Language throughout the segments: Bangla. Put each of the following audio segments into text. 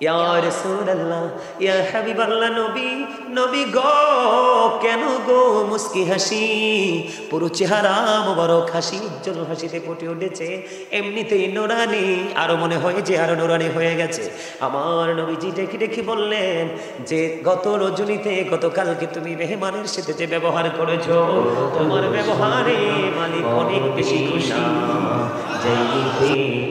ইয়া রাসূলুল্লাহ ইয়া হাবিবাল্লাহ নবী নবী গো কেন গো মুস্কি হাসি পুরো চেহারা মোবারক হাসি উজ্জ্বল হাসিতে ফুটে উঠেছে এমনিতেই নুরানি আরো মনে হয় যে আরো নুরানি হয়ে গেছে আমার নবীজি ডেকে ডেকে বললেন যে গত রজনীতে গতকালকে তুমি মেহমানের সাথে যে ব্যবহার করেছো তোমার ব্যবহারে মালিক অনেক বেশি খুশি যাইতে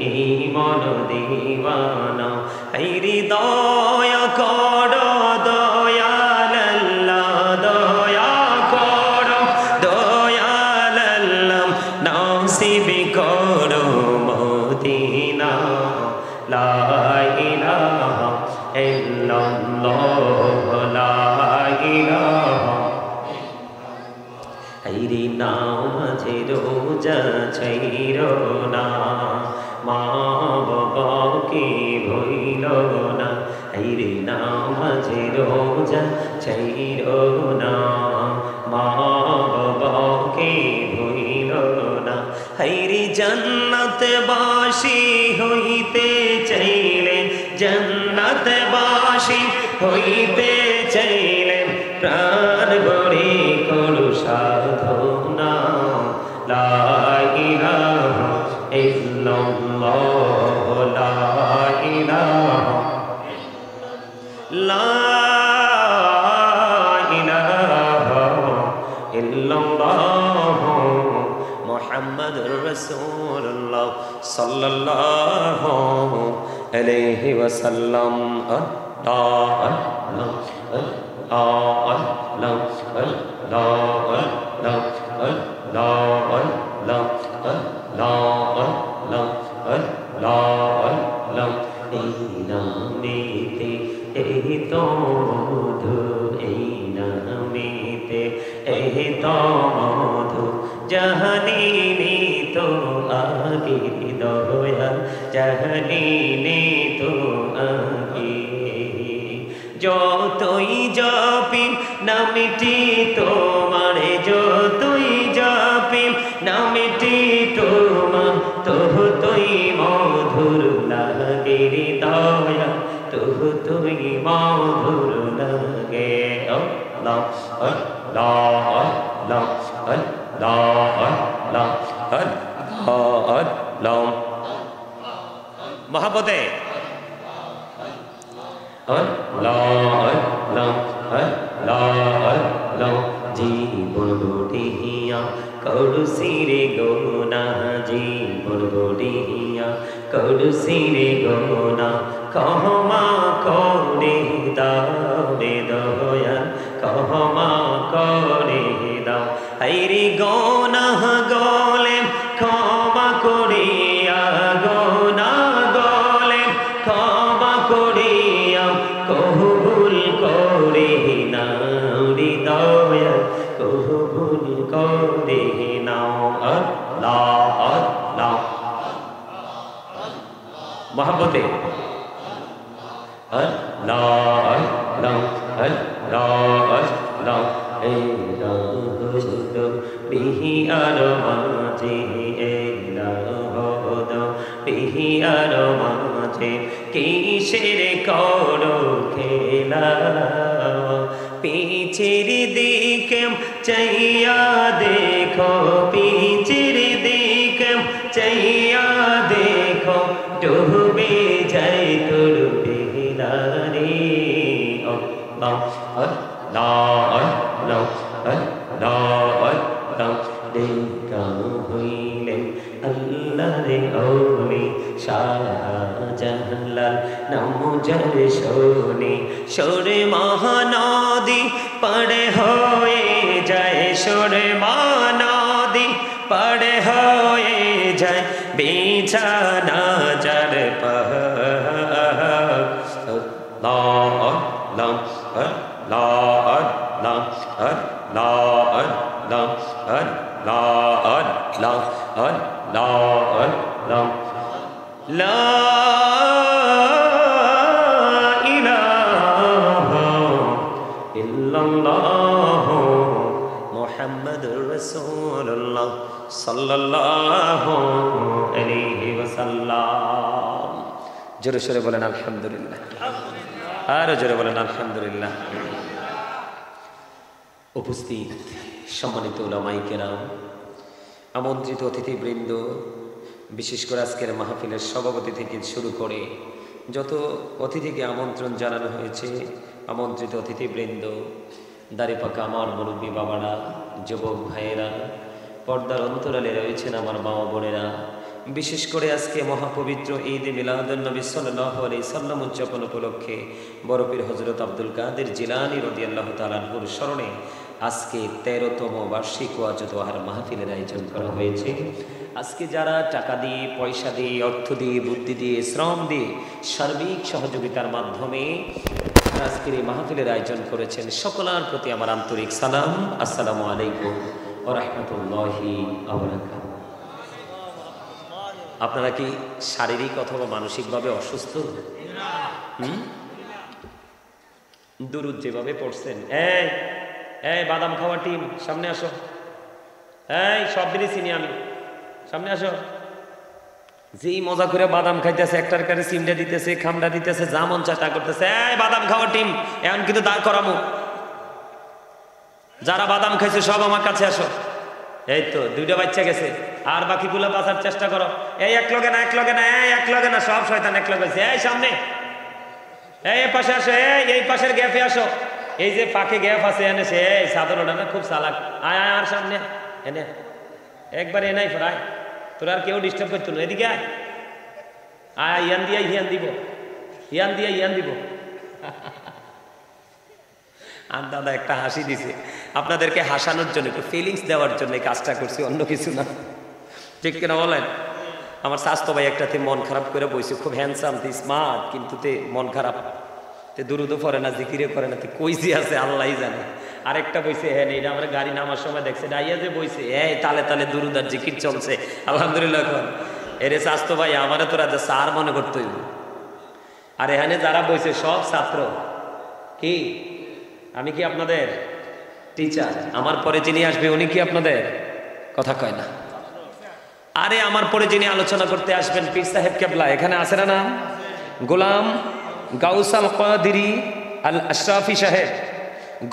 এই মন দিওয়ানা আইরি দয়া করো দয়াল আল্লাহ দয়া করো দয়াল আল্লাহ নসিব করো মদিনা লা ইলাহা ইল্লাল্লাহ লা ইলাহা আইরি নামাজে রোজা ছাইরো না মা বাবাকে ভইল না আইরে নামাজে রোজা ছাইরো না মা বাবাকে ভইল না আইরে জান্নাতে বাসী হইতে চাইলে জান্নাতে বাসী হইতে চাইলে প্রাণ ভরে করো সাধনা লা ইলাহা ইল্লাল্লাহ লা ইলাহা লা ইলাহা ইল্লাল্লাহ মুহাম্মাদুর রাসূলুল্লাহ সাল্লাল্লাহু আলাইহি ওয়াসাল্লাম जहनी तो आगे दया जहनी तो आगे जो तोई जापी नामिटी तो मारे जो तोई जापी नामिटी तो मान तो तोई मधुर लगे दया तो तोई मधुर लगे अल्लाह अल्लाह अल्लाह मोहब्बते जीवन बुढ़िया कौड़सी रे गोना जीवन बुढ़िया कौड़सी रे गोना कहमा करे दावे दया कहमा करे दाओ आइरी गोना गोले क्षमा करिया गोना गोले क्षमा करिया कबूल करे नाओ हृदय कबूल करे नाओ अल्लाह अल्लाह मोहब्बते अल्लाह अल्लाह अल्लाह अल्लाह बिही आरमाजे बिही आरमाजे किसेर करो खेला पीछेर दिके चाइया देखो पीछेर दिके चाइया देखो डूबे जाए तोर बेला रे अल्लाह अल्लाह अल्लाह देखा हইলেন আল্লাহরে ওলি শাহজালাল নামজার শোনে সরে মহানদী পড়ে হয়ে যায় সরে মহানদী পড়ে হয়ে যায় বিছানা যার আল্লাহ আল্লাহ আল্লাহ আল্লাহ আল্লাহ আল্লাহ আল্লাহ আল্লাহ আল্লাহ লা ইলাহা ইল্লাল্লাহ মুহাম্মাদুর রাসূলুল্লাহ সাল্লাল্লাহু আলাইহি ওয়াসাল্লাম জোরে সোরে বলেন আলহামদুলিল্লাহ, আরো জোরে বলেন আলহামদুলিল্লাহ। উপস্থিত সম্মানিত উলামায়ে কেরাম, আমন্ত্রিত অতিথিবৃন্দ, বিশেষ করে আজকের মাহফিলের সভাপতি থেকে শুরু করে যত অতিথিকে আমন্ত্রণ জানানো হয়েছে, আমন্ত্রিত অতিথিবৃন্দ, দাড়িপাকা আমার মুরব্বী বাবারা, যুবক ভাইয়েরা, পর্দার অন্তরালে রয়েছেন আমার মা বোনেরা, বিশেষ করে আজকে মহাপবিত্র ঈদ মিলাদুন্নবী সাল্লাল্লাহু আলাইহি সাল্লাম উদযাপন উপলক্ষে বড় পীর হযরত আব্দুল কাদের জিলানী রাদিয়াল্লাহু তাআলা আনহুর স্মরণে আজকে 13তম বার্ষিক ওয়াজ ও দোয়ার মাহফিলের আয়োজন করা হয়েছে। আজকে যারা টাকা দিয়ে, পয়সা দিয়ে, অর্থ দিয়ে, বুদ্ধি দিয়ে, শ্রম দিয়ে, সার্বিক সহযোগিতার মাধ্যমে আজকের এই মাহফিলের আয়োজন করেছেন, সকলের প্রতি আমার আন্তরিক সালাম। আসসালামু আলাইকুম ওয়া রাহমাতুল্লাহি ওয়া বারাকাতুহু। আপনারা কি শারীরিক অথবা মানসিকভাবে অসুস্থ? দুরুদ যেভাবে পড়ছেন, এই বাদাম খাওয়া টিম সামনে আসো, এই সব দিনই চিনি আমি, সামনে আসো। যেই মজা করে বাদাম খাইতেছে, একটার কাছে সিমটা দিতেছে, খামটা দিতেছে, যা মন চায় তা করতেছে। এই বাদাম খাওয়া টিম এখন কিন্তু দাঁড় করামো, যারা বাদাম খাইছে সব আমার কাছে আসো। এই তো দুইটা বাচ্চা গেছে, আর বাকিগুলো বাঁচার চেষ্টা করো। এই এক লগে না, এক লগে না, এক লগে না, সব শয়তান এক লগে। এই সামনে, এই পাশে আসো, এই পাশের গ্যাপে আসো। এই যে ফাঁকে গ্যাপ আছে এনে, সে সাদর ওটা না, খুব চালাক। আয় আয় আর সামনে এনে, একবার এনাই ফেরায়, তোর আর কেউ ডিস্টার্ব করতো না। এদিকে আয়, আয় ইয়ান দিয়া ইয়ান দিব, ইয়ান দিয়া ইয়ান দিব। আর দাদা একটা হাসি দিছে, আপনাদেরকে হাসানোর জন্য, একটু ফিলিংস দেওয়ার জন্য এই কাজটা করছি, অন্য কিছু না। ঠিক কিনা বলেন? আমার স্বাস্থ্য ভাই একটাতে মন খারাপ করে বইছে, খুব হ্যান্ডসাম, স্মার্ট, কিন্তু তে মন খারাপ, তে দুরুদও পড়ে না, জিকিরে করে না, তে কইছি আছে আল্লাহই জানে। আরেকটা বইছে, হ্যাঁ এটা আমরা গাড়ি নামার সময় দেখছে, ডাইয়া যে বইছে, তালে তালে দুরুদ আর জিকির চলছে, আলহামদুলিল্লাহ। এখন এরে স্বাস্থ্য ভাই আমারে তোরা যে স্যার মনে করতে হইব। আর এখানে যারা বইছে সব ছাত্র। কি আমি কি আপনাদের টিচার? আমার পরে যিনি আসবে উনি কি আপনাদের? কথা কয় না। আরে আমার পরে যিনি আলোচনা করতে আসবেন, পীর সাহেব কেবলা, এখানে আছে না নাম? গোলাম গাউস আল কাদেরী আল আশরাফি সাহেব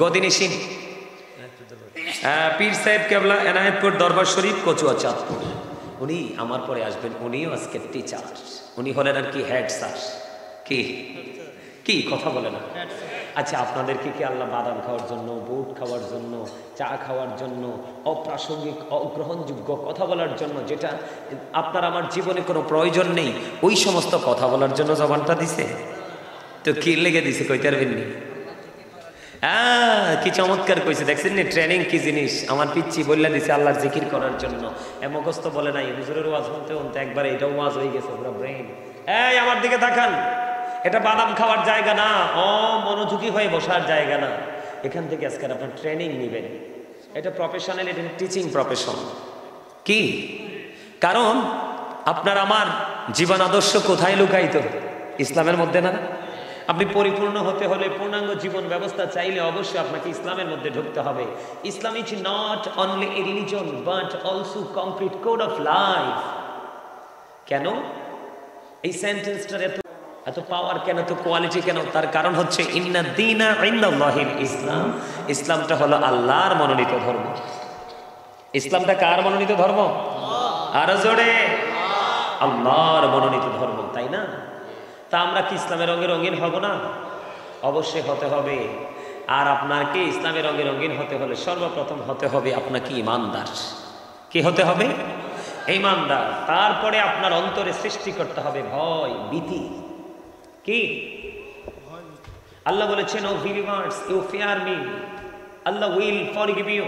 গদিনিসিন, পীর সাহেব কেবলা, এনায়েতপুর দরবার শরীফ, কচুয়া চাঁদপুর। উনি আমার পরে আসবেন, উনিও আজকে টিচার। উনি হলেন আর কি হেড স্যার। কি কি কথা বলে না? আচ্ছা, আপনাদেরকে কি আল্লাহ বাদাম খাওয়ার জন্য, বুট খাওয়ার জন্য, চা খাওয়ার জন্য, অপ্রাসঙ্গিক অগ্রহণযোগ্য কথা বলার জন্য, যেটা আপনার আমার জীবনে কোনো প্রয়োজন নেই, ওই সমস্ত কথা বলার জন্য জবানটা দিছে? তো কি লেগে দিছে কইতে পারবেন নি? কি চমৎকার কইছে, দেখছেন নি? ট্রেনিং কি জিনিস আমার পিচ্ছি বললে দিছে আল্লাহর জিকির করার জন্য। মুখস্থ বলে নাই, হুজুরের ওয়াজ শুনতে শুনতে একবার এটাও ওয়াজ হয়ে গেছে পুরো ব্রেন। আমার দিকে তাকান, এটা বাদাম খাওয়ার জায়গা না, মনোযোগী হয়ে বসার জায়গা না। এখান থেকে আজকে আপনার ট্রেনিং নেবেন, এটা প্রফেশনাল, এটা টিচিং প্রফেশন। কি কারণ আপনার আমার জীবন আদর্শ কোথায় লুকায়িত? ইসলামের মধ্যে না? আপনি পরিপূর্ণ হতে হলে, পূর্ণাঙ্গ জীবন ব্যবস্থা চাইলে অবশ্যই আপনাকে ইসলামের মধ্যে ঢুকতে হবে। Islam is not only a religion but also complete code of life. কেন এই সেন্টেন্সটার এত পাওয়ার কেন, এত কোয়ালিটি কেন? তার কারণ হচ্ছে ইন্না দীনা ইনদাল্লাহিল ইসলাম। ইসলামটা হলো আল্লাহর মনোনীত ধর্ম। ইসলামটা কার মনোনীত ধর্ম? আরো জোরে, আল্লাহর মনোনীত ধর্ম, তাই না? তা আমরা কি ইসলামের রঙে রঙিন হব না? অবশ্যই হতে হবে। আর আপনাকে ইসলামের রঙে রঙিন হতে হলে সর্বপ্রথম হতে হবে আপনাকে ইমানদার। কি হতে হবে? ইমানদার। তারপরে আপনার অন্তরে সৃষ্টি করতে হবে ভয়, ভীতি। কি আল্লাহ বলেছেন, O believers, you fear me, Allah will forgive you.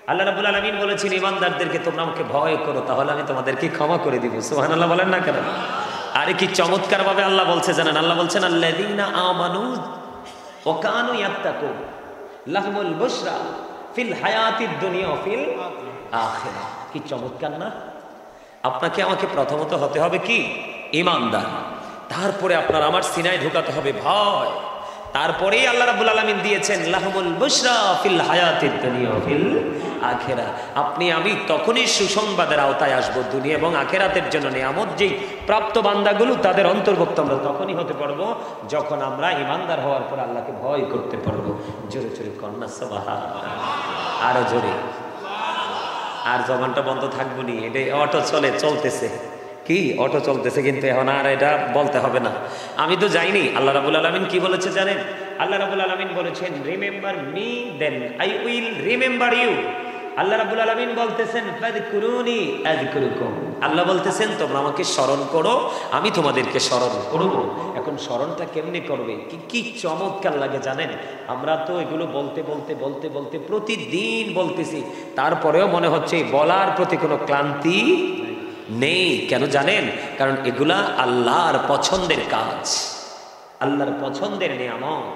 আল্লাহ রাব্বুল আলামিন বলেছেন, ইমানদারদেরকে তোমরা আমাকে ভয় করো, তাহলে আমি তোমাদেরকে ক্ষমা করে দিব। সুবহানাল্লাহ বলেন না কেন? আরে কি চমৎকার ভাবে আল্লাহ বলছে জানেন? আল্লাহ বলছেন, আল্লাযীনা আমানু ওয়া কানু ইয়াত্তাকুন লাহুমুল বুশরা ফিল হায়াতিদ দুনিয়া ওয়া ফিল আখিরাহ। কি চমৎকার না? আপনাকে আমাকে প্রথমত হতে হবে কি? ইমানদার। তারপরে আপনার আমার সিনায় ঢুকাতে হবে ভয়। তারপরেই আল্লাহ রাব্বুল আলামিন দিয়েছেন লাহুমুল বুশরা ফিল হায়াতিদ দুনিয়া ফিল আখিরা। আপনি আমি তখনই সুসংবাদের আওতায় আসব, দুনিয়া এবং আখিরাতের জন্য নিয়ামত যেই প্রাপ্ত বান্দাগুলো তাদের অন্তর্ভুক্ত আমরা তখনই হতে পারবো যখন আমরা ইমানদার হওয়ার পর আল্লাহকে ভয় করতে পারবো। জোরে জোরে কন্যা সুবহানাল্লাহ, আরো জোরে। আর জবানটা বন্ধ থাকবো নি, এটা অটো চলতেছে কি অটো চলতেছে, কিন্তু এখন আর এটা বলতে হবে না। আমি তো যাইনি। আল্লাহ রাব্বুল আলামিন কি বলেছে জানেন? আল্লাহ রাব্বুল আলামিন বলেছেন remember me then I will remember you. আল্লাহ রাব্বুল আলামিন বলতেছেন ফাযকুরুনি আযকুরুকুম। আল্লাহ বলতেছেন তোমরা আমাকে স্মরণ করো, আমি তোমাদেরকে স্মরণ করব। এখন স্মরণটা কেমনে করবে? কি চমৎকার লাগে জানেন? আমরা তো এগুলো বলতে বলতে বলতে বলতে প্রতিদিন বলতেছি, তারপরেও মনে হচ্ছে বলার প্রতি কোনো ক্লান্তি নেই। কেন জানেন? কারণ এগুলা আল্লাহর পছন্দের কাজ, আল্লাহর পছন্দের নিয়ামত,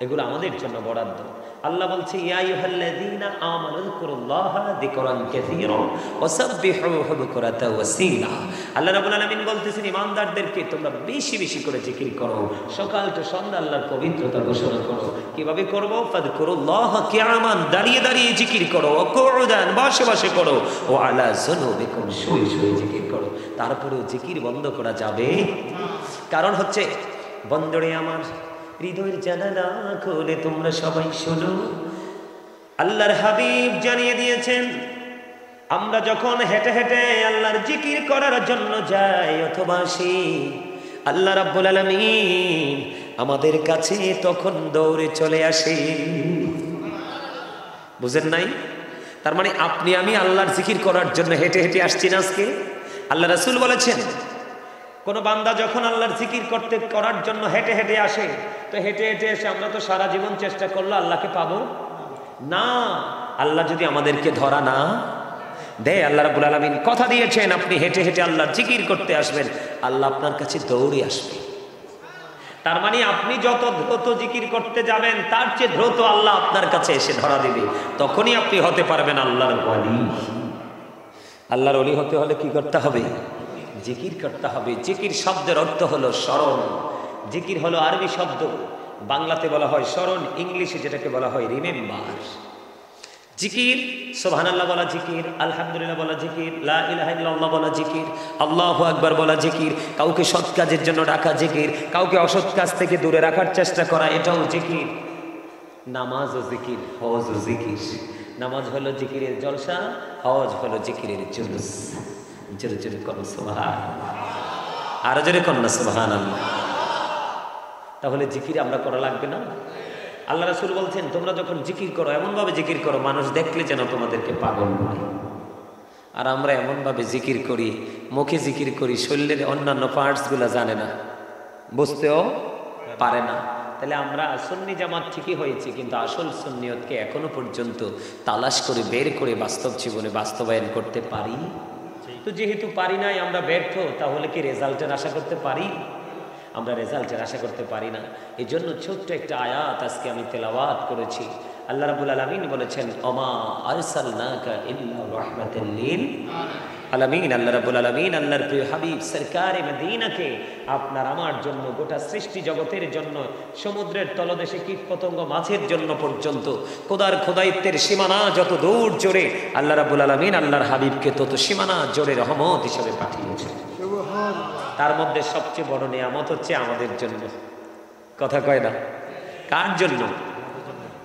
এগুলো আমাদের জন্য বরাদ্দ। আল্লাহ বলছে ইয়া আইয়ুহাল্লাযীনা আমানু যিকুরুল্লাহা যিকরান কাসীরা ওয়াসাব্বিহুহু বুকরাতাও ওয়াসীলা। আল্লাহ রাব্বুল আলামিন বলতেছেন ইমানদারদেরকে তোমরা বেশি বেশি করে জিকির করো, সকাল থেকে সন্ধ্যা আল্লাহর পবিত্রতা ঘোষণা করো। কিভাবে করব? ফাযকুরুল্লাহা কিয়ামান, দাঁড়িয়ে দাঁড়িয়ে জিকির করো, কুউদান, বসে বসে করো, ও আলা যুনুবিকুম, শুয়ে শুয়ে জিকির করো। তারপরেও জিকির বন্ধ করা যাবে? কারণ হচ্ছে বন্ধুরে আমার, হৃদয়ের জানালা খুলে তোমরা সবাই শোনো, আল্লাহর হাবিব জানিয়ে দিয়েছেন আমরা যখন হেঁটে হেঁটে আল্লাহর জিকির করার জন্য যাই অথবা আসি, আল্লাহ রাব্বুল আলামিন আমাদের কাছে তখন দৌড়ে চলে আসে। বুঝেন নাই? তার মানে আপনি আমি আল্লাহর জিকির করার জন্য হেঁটে হেঁটে আসছি না আজকে? আল্লাহ রাসূল বলেছেন কোন বান্দা যখন আল্লাহর জিকির করার জন্য হেঁটে হেঁটে আসে, তো হেঁটে হেঁটে এসে আমরা তো সারা জীবন চেষ্টা করলে আল্লাহকে পাবো না। আল্লাহ যদি আমাদেরকে ধরা না দেয়, আল্লাহ রাব্বুল আলামিন কথা দিয়েছেন আপনি হেঁটে হেঁটে আল্লাহর জিকির করতে আসবেন, আল্লাহ আপনার কাছে দৌড়ে আসবে। তার মানে আপনি যত দ্রুত জিকির করতে যাবেন তার চেয়ে দ্রুত আল্লাহ আপনার কাছে এসে ধরা দিবে, তখনই আপনি হতে পারবেন আল্লাহর ওলি। আল্লাহর ওলি হতে হলে কি করতে হবে? জিকির করতে হবে। জিকির শব্দের অর্থ হলো স্মরণ। জিকির হলো আরবি শব্দ, বাংলাতে বলা হয় স্মরণ, ইংলিশে যেটাকে বলা হয় রিমেম্বার। জিকির সুবহানাল্লাহ বলা জিকির, আলহামদুলিল্লাহ বলা জিকির, লা ইলাহা ইল্লাল্লাহ বলা জিকির, আল্লাহু আকবার বলা জিকির, কাউকে সৎ কাজের জন্য ডাকা জিকির, কাউকে অসৎ কাজ থেকে দূরে রাখার চেষ্টা করা, এটাও জিকির। নামাজ ও জিকির, হজ ও জিকির। নামাজ হলো জিকিরের জলসা, হজ হলো জিকিরের জুলুস। জোরে জোরে করুন সুবহানাল্লাহ, আরো জোরে করুন সুবহানাল্লাহ। তাহলে জিকির আমরা করা লাগবে না? আল্লাহ রাসূল বলছেন তোমরা যখন জিকির করো এমনভাবে জিকির করো মানুষ দেখলে যেন তোমাদেরকে পাগল বলে। আর আমরা এমনভাবে জিকির করি, মুখে জিকির করি, শরীরের অন্যান্য পার্টসগুলো জানে না, বুঝতেও পারে না। তাহলে আমরা সুন্নি জামাত ঠিকই হয়েছি, কিন্তু আসল সুন্নিয়তকে এখনো পর্যন্ত তালাশ করে বের করে বাস্তব জীবনে বাস্তবায়ন করতে পারি? তো যেহেতু পারি নাই, আমরা ব্যর্থ, তাহলে কি রেজাল্টের আশা করতে পারি? আমরা রেজাল্টের আশা করতে পারি না। এই জন্য ছোট্ট একটা আয়াত আজকে আমি তেলাওয়াত করেছি। আল্লাহ রাব্বুল আলামিন বলেছেন ওমা আরসালনাকা ইল্লা রাহমাতাল লিল আলামিন। আল্লাহ রাব্বুল আলামিন আল্লাহর প্রিয় হাবিব সরকারে মদিনাকে আপনার আমার জন্য, গোটা সৃষ্টি জগতের জন্য, সমুদ্রের তলদেশে কীট পতঙ্গ মাছের জন্য পর্যন্ত খোদার খোদাইত্বের সীমানা যত দূর জোরে আল্লাহ রাব্বুল আলামিন আল্লাহর হাবিবকে তত সীমানা জোরে রহমত হিসেবে পাঠিয়েছেন। তার মধ্যে সবচেয়ে বড় নিয়ামত হচ্ছে আমাদের জন্য। কথা কয় না? কার জন্য?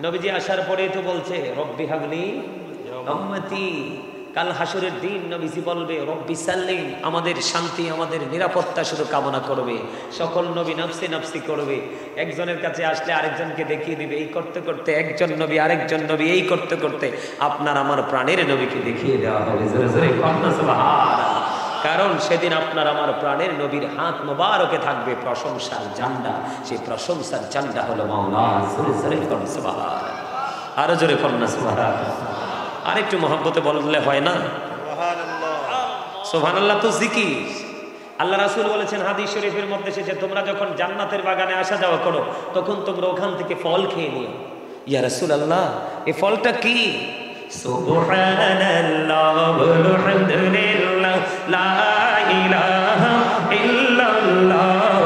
নবীজি আসার পরেই তো বলছে রব্বি হাবলি উম্মতি। কাল হাসরের দিন নবীজি বলবে রব্বি সাল্লিম, আমাদের শান্তি আমাদের নিরাপত্তা শুধু কামনা করবে। সকল নবী নফসি নফসি করবে। একজনের কাছে আসলে আরেকজনকে দেখিয়ে দিবে, এই করতে করতে একজন নবী আরেকজন নবী, এই করতে করতে আপনার আমার প্রাণের নবীকে দেখিয়ে দেওয়া হবে। জোরে জোরে কন্যা সুবহানাল্লাহ। কারণ সেদিন আপনার আমার প্রাণের নবীর হাত মোবারকে থাকবে প্রশংসার ঝান্ডা। সেই প্রশংসার ঝান্ডা হলো মাওলা। জোরে জোরে কন্যা সুবহানাল্লাহ, আরো জোরে কন্যা সুবহানাল্লাহ। আরেকটু মহব্বতে বললে হয় না? সুবহানাল্লাহ তো জিকির। আল্লাহ রাসূল বলেছেন হাদিস শরীফের মধ্যে এসেছে তোমরা যখন জান্নাতের বাগানে আসা যাওয়া করো তখন তোমরা ওখান থেকে ফল খেয়ে নিও। ইয়া রাসূলুল্লাহ, এই ফলটা কি? সুবহানাল্লাহ আলহামদুলিল্লাহ লা ইলাহা ইল্লাল্লাহ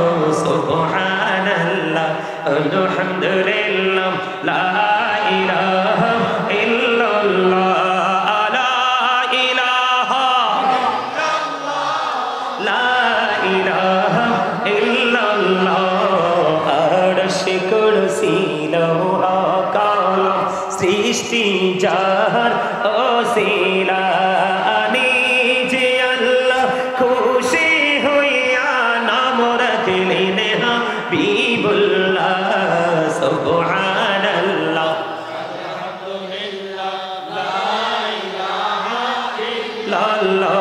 সুবহানাল্লাহ আলহামদুলিল্লাহ লা ইলাহা ইল্লাল্লাহ লা ইলাহা লা ইলাহা ইল্লাল্লাহ আরশ কুরসি লৌহ কলম সৃষ্টি যার ওসিলা নিজে আল্লাহ খুশি হইয়া নাম রাখলেন হাবিবুল্লাহ সুবহানাল্লাহ আলহামদুলিল্লাহ লা ইলাহা ইল্লাল্লাহ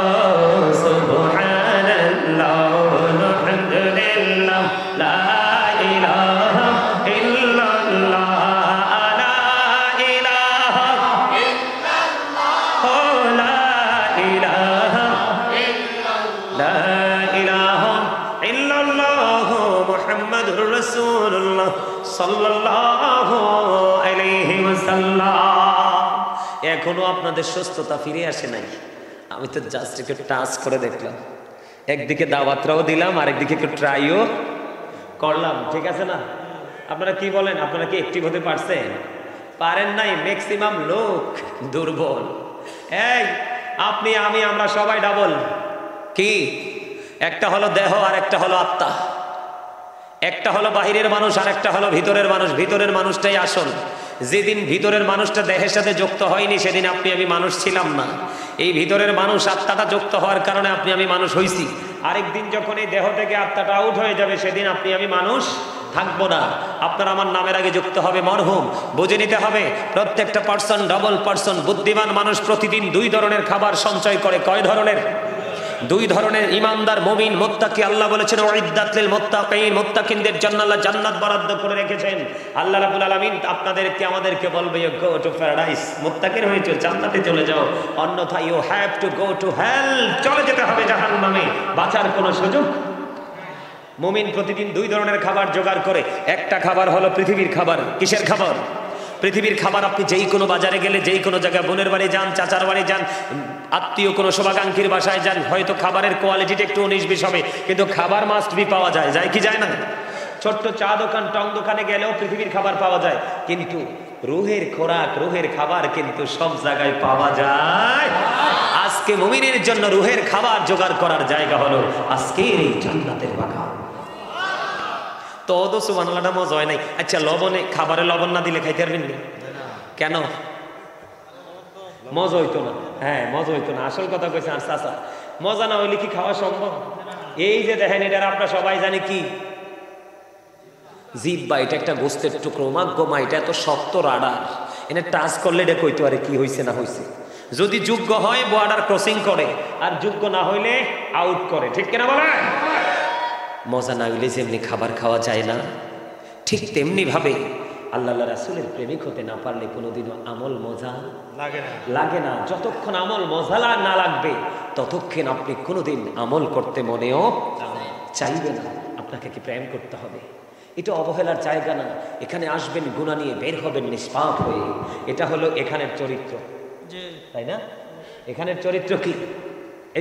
সুবহানাল্লাহ আলহামদুলিল্লাহ লা ইলাহা ইল্লাল্লাহ লা ইলাহা ইল্লাল্লাহ লা ইলাহা ইল্লাল্লাহ লা ইলাহা ইল্লাল্লাহ মুহাম্মাদুর রাসূলুল্লাহ সাল্লাল্লাহু আলাইহি ওয়াসাল্লাম। এখনো আপনাদের সুস্থতা ফিরে আসে নাই। আমি তো জাস্ট একটু টাচ করে দেখলাম, একদিকে দাওয়াতটাও দিলাম, আরেকদিকে একটু ট্রাইও করলাম, ঠিক আছে না? আপনারা কি বলেন? আপনারা কি অ্যাক্টিভ হতে পারছেন? পারেন নাই। ম্যাক্সিমাম লোক দুর্বল। এই আপনি, আমি, আমরা সবাই ডাবল। কি? একটা হলো দেহ আর একটা হলো আত্মা। একটা হলো বাহিরের মানুষ আর একটা হলো ভিতরের মানুষ। ভিতরের মানুষটাই আসল। যেদিন ভিতরের মানুষটা দেহের সাথে যুক্ত হয়নি সেদিন আপনি আমি মানুষ ছিলাম না। এই ভিতরের মানুষ আত্মাটা যুক্ত হওয়ার কারণে আপনি আমি মানুষ হইছি। আরেকদিন যখন এই দেহ থেকে আত্মাটা আউট হয়ে যাবে সেদিন আপনি আমি মানুষ থাকবো না। আপনার আমার নামের আগে যুক্ত হবে মরহুম। বুঝে নিতে হবে প্রত্যেকটা পার্সন ডাবল পার্সন। বুদ্ধিমান মানুষ প্রতিদিন 2 ধরনের খাবার সঞ্চয় করে। কয় ধরনের? 2 ধরনের। ইমানদার মুমিন মুত্তাকি। আল্লাহ বলেছেন উইদ্দাত লিল মুত্তাকিন, মুত্তাকিনদের জন্য আল্লাহ জান্নাত বরাদ্দ করে রেখেছেন। আল্লাহ রাব্বুল আলামিন আপনাদেরকে আমাদেরকে বলবে ইউ গো টু প্যারাডাইস। মুত্তাকিন হয়েছে জান্নাতে চলে যাও, অন্যথায় you have to go to hell. চলে যেতে হবে জাহান্নামে, বাঁচার কোনো সুযোগ। মুমিন প্রতিদিন 2 ধরনের খাবার জোগাড় করে। একটা খাবার হলো পৃথিবীর খাবার। কিসের খাবার? পৃথিবীর খাবার। আপনি যেই কোনো বাজারে গেলে, যেই কোনো জায়গায়, বোনের বাড়ি যান, চাচার বাড়ি যান, আত্মীয় কোনো শুভাকাঙ্ক্ষীর বাসায় যান, হয়তো খাবারের কোয়ালিটিটা একটু 19-20 হবে, কিন্তু খাবার মাস্ট বি পাওয়া যায়। যায় কি যায় না? ছোট্ট চা দোকান, টং দোকানে গেলেও পৃথিবীর খাবার পাওয়া যায়, কিন্তু রুহের খোরাক, রুহের খাবার কিন্তু সব জায়গায় পাওয়া যায়। আজকে মুমিনের জন্য রুহের খাবার জোগাড় করার জায়গা হলো আজকের এই জান্নাতের বাগান। তো ওদো সুবহানাল্লাহটা মজা হয় নাই। আচ্ছা, লবণে, খাবারে লবণ না দিলে খাইতে পারবেন না? কেন? মজা হইতো না। হ্যাঁ, মজা হইতো না। আসল কথা কইছে আর চাচা, মজা না হইলে কি খাওয়া সম্ভব? এই যে দেখেন, এটা আমরা সবাই জানি কি জিহ্বা। এটা একটা গোস্তের টুকরো। মা এটা এত শক্ত রাডার, এনে টাচ করলে এটা কইতে পারে কি হয়েছে না হয়েছে। যদি যোগ্য হয় বর্ডার ক্রসিং করে, আর যোগ্য না হইলে আউট করে। ঠিক কিনা বলে? মজা না হইলে যেমনি খাবার খাওয়া যায় না, ঠিক তেমনি ভাবে আল্লাহ রাসূলের প্রেমিক হতে না পারলে কোনোদিনও আমল মজা লাগে না। যতক্ষণ আমল মজা না লাগবে ততক্ষণ আপনি কোনোদিন আমল করতে মনেও চাইবে না। আপনাকে কি প্রেম করতে হবে? এটা অবহেলার জায়গা না। এখানে আসবেন গুনাহ নিয়ে, বের হবেন নিষ্পাপ হয়ে। এটা হলো এখানের চরিত্র, তাই না? এখানের চরিত্র কি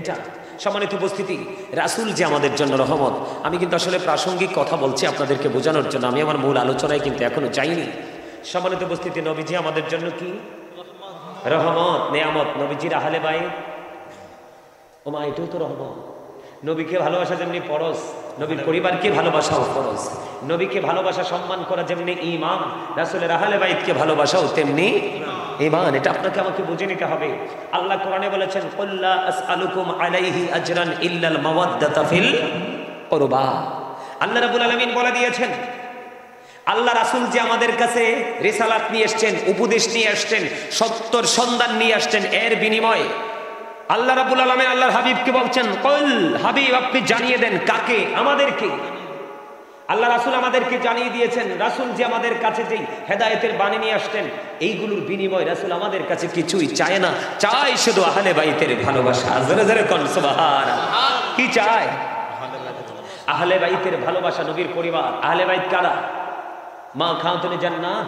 এটা? সম্মানিত উপস্থিতি, রাসূল যে আমাদের জন্য রহমত। আমি কিন্তু আসলে প্রাসঙ্গিক কথা বলছি আপনাদেরকে বোঝানোর জন্য, আমি আমার মূল আলোচনায় কিন্তু এখনো যাইনি। সম্মানিত উপস্থিতি, নবীজি আমাদের জন্য কি রহমত, নেয়ামত। নবীজির আহলে বাইত, ওমা, এটাও তো রহমত। নবীকে ভালোবাসা যেমনি ফরজ, নবীর পরিবারকে ভালোবাসাও ফরজ। নবীকে ভালোবাসা, সম্মান করা যেমনি ঈমান, রাসূলের আহলে বাইতকে ভালোবাসাও তেমনি ঈমান। এটা আপনাকে আমাকে বুঝে নিতে হবে। আল্লাহ কোরআনে বলেছেন কুল লা আসআলুকুম আলাইহি আজরান ইল্লাল মাওয়াদ্দাতা ফিল কুরবা। আল্লাহ রাব্বুল আলামিন বলে দিয়েছেন, আল্লাহ রাসূল যে আমাদের কাছে রিসালাত নিয়ে আসছেন, উপদেশ নিয়ে আসছেন, সত্যর সন্ধান নিয়ে আসছেন, এর বিনিময়ে আল্লাহ রাব্বুল আলামিন আল্লাহর হাবিবকে বলছেন, কুল, হাবিব আপনি জানিয়ে দেন। কাকে? আমাদেরকে। আল্লাহ রাসূল আমাদেরকে জানিয়ে দিয়েছেন, রাসূল যে আমাদের কাছে যেই হেদায়েতের বাণী নিয়ে আসতেন, এইগুলোর বিনিময়ে রাসূল আমাদের কাছে কিছুই চায় না, চায় শুধু আহলে বাইতের ভালোবাসা। জোরে জোরে কোন সুবহানাল্লাহ। কি চায়? আহলে বাইতের ভালোবাসা, নবীর পরিবার। আহলে বাইত কারা? মা খাতুনে জান্নাত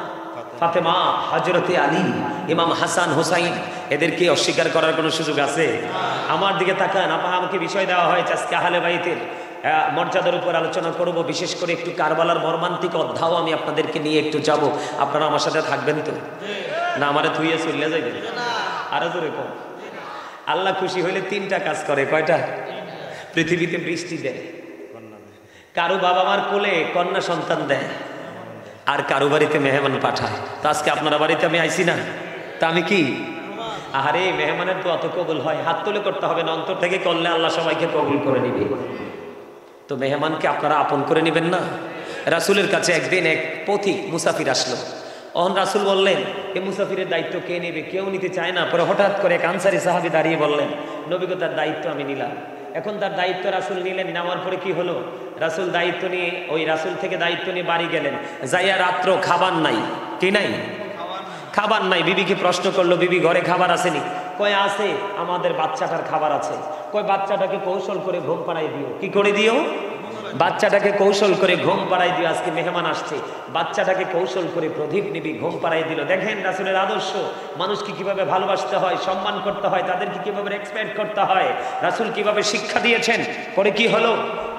ফাতেমা, হযরতে আলী, ইমাম হাসান, হুসাইন। এদেরকে অস্বীকার করার কোনো সুযোগ আছে? আমার দিকে তাকান। আমাকে বিষয় দেওয়া হয়েছে আজকে আহলে বাইতের মর্যাদার উপর আলোচনা করব, বিশেষ করে একটু কারবালার মর্মান্তিক অধ্যায় আমি আপনাদেরকে নিয়ে একটু যাব। আপনারা আমার সাথে থাকবেন তো? না আমারে থুইয়ে চলে যাইবেন? আরো জোরে কম। আল্লাহ খুশি হইলে 3টা কাজ করে। কয়টা? পৃথিবীতে বৃষ্টি দেয়, কারো বাবা মার কোলে কন্যা সন্তান দেয়, আর কারো বাড়িতে মেহমান পাঠায়। তো আজকে আপনারা বাড়িতে আমি আইছি না, তা আমি কি? আরে মেহমানের দোয়া তো কবুল হয়, হাত তুলে করতে হবে না, অন্তর থেকে করলে আল্লাহ সবাইকে কবুল করে নিবে। তো মেহমানকে আপনারা আপন করে নেবেন না? রাসূলের কাছে একদিন এক পথিক মুসাফির আসলো। অহন রাসূল বললেন, এ মুসাফিরের দায়িত্ব কে নেবে? কেউ নিতে চায় না। পরে হঠাৎ করে এক আনসারী সাহাবী দাঁড়িয়ে বললেন, নবী গো, তার দায়িত্ব আমি নিলাম। এখন তার দায়িত্ব রাসূল নিলেন। নেওয়ার পরে কি হলো? রাসূল দায়িত্ব নিয়ে রাসূল থেকে দায়িত্ব নিয়ে বাড়ি গেলেন। যাইয়া রাত্র খাবার নাই। কি নাই? খাবার নাই। বিবিকে প্রশ্ন করলো, বিবি ঘরে খাবার আসেনি? কয় আছে, আমাদের বাচ্চাটার খাবার আছে। কয় বাচ্চাটাকে কৌশল করে ঘুম পাড়াই দিও। কি করে দিও? বাচ্চাটাকে কৌশল করে ঘুম পাড়াই দিও, আজকে মেহমান আসছে। বাচ্চাটাকে কৌশল করে প্রদীপ নিবি ঘুম পাড়াই দিল। দেখেন রাসূলের আদর্শ, মানুষকে কিভাবে ভালোবাসতে হয়, সম্মান করতে হয়, তাদেরকে কিভাবে রেসপেক্ট করতে হয়, রাসূল কিভাবে শিক্ষা দিয়েছেন। পরে কি হলো?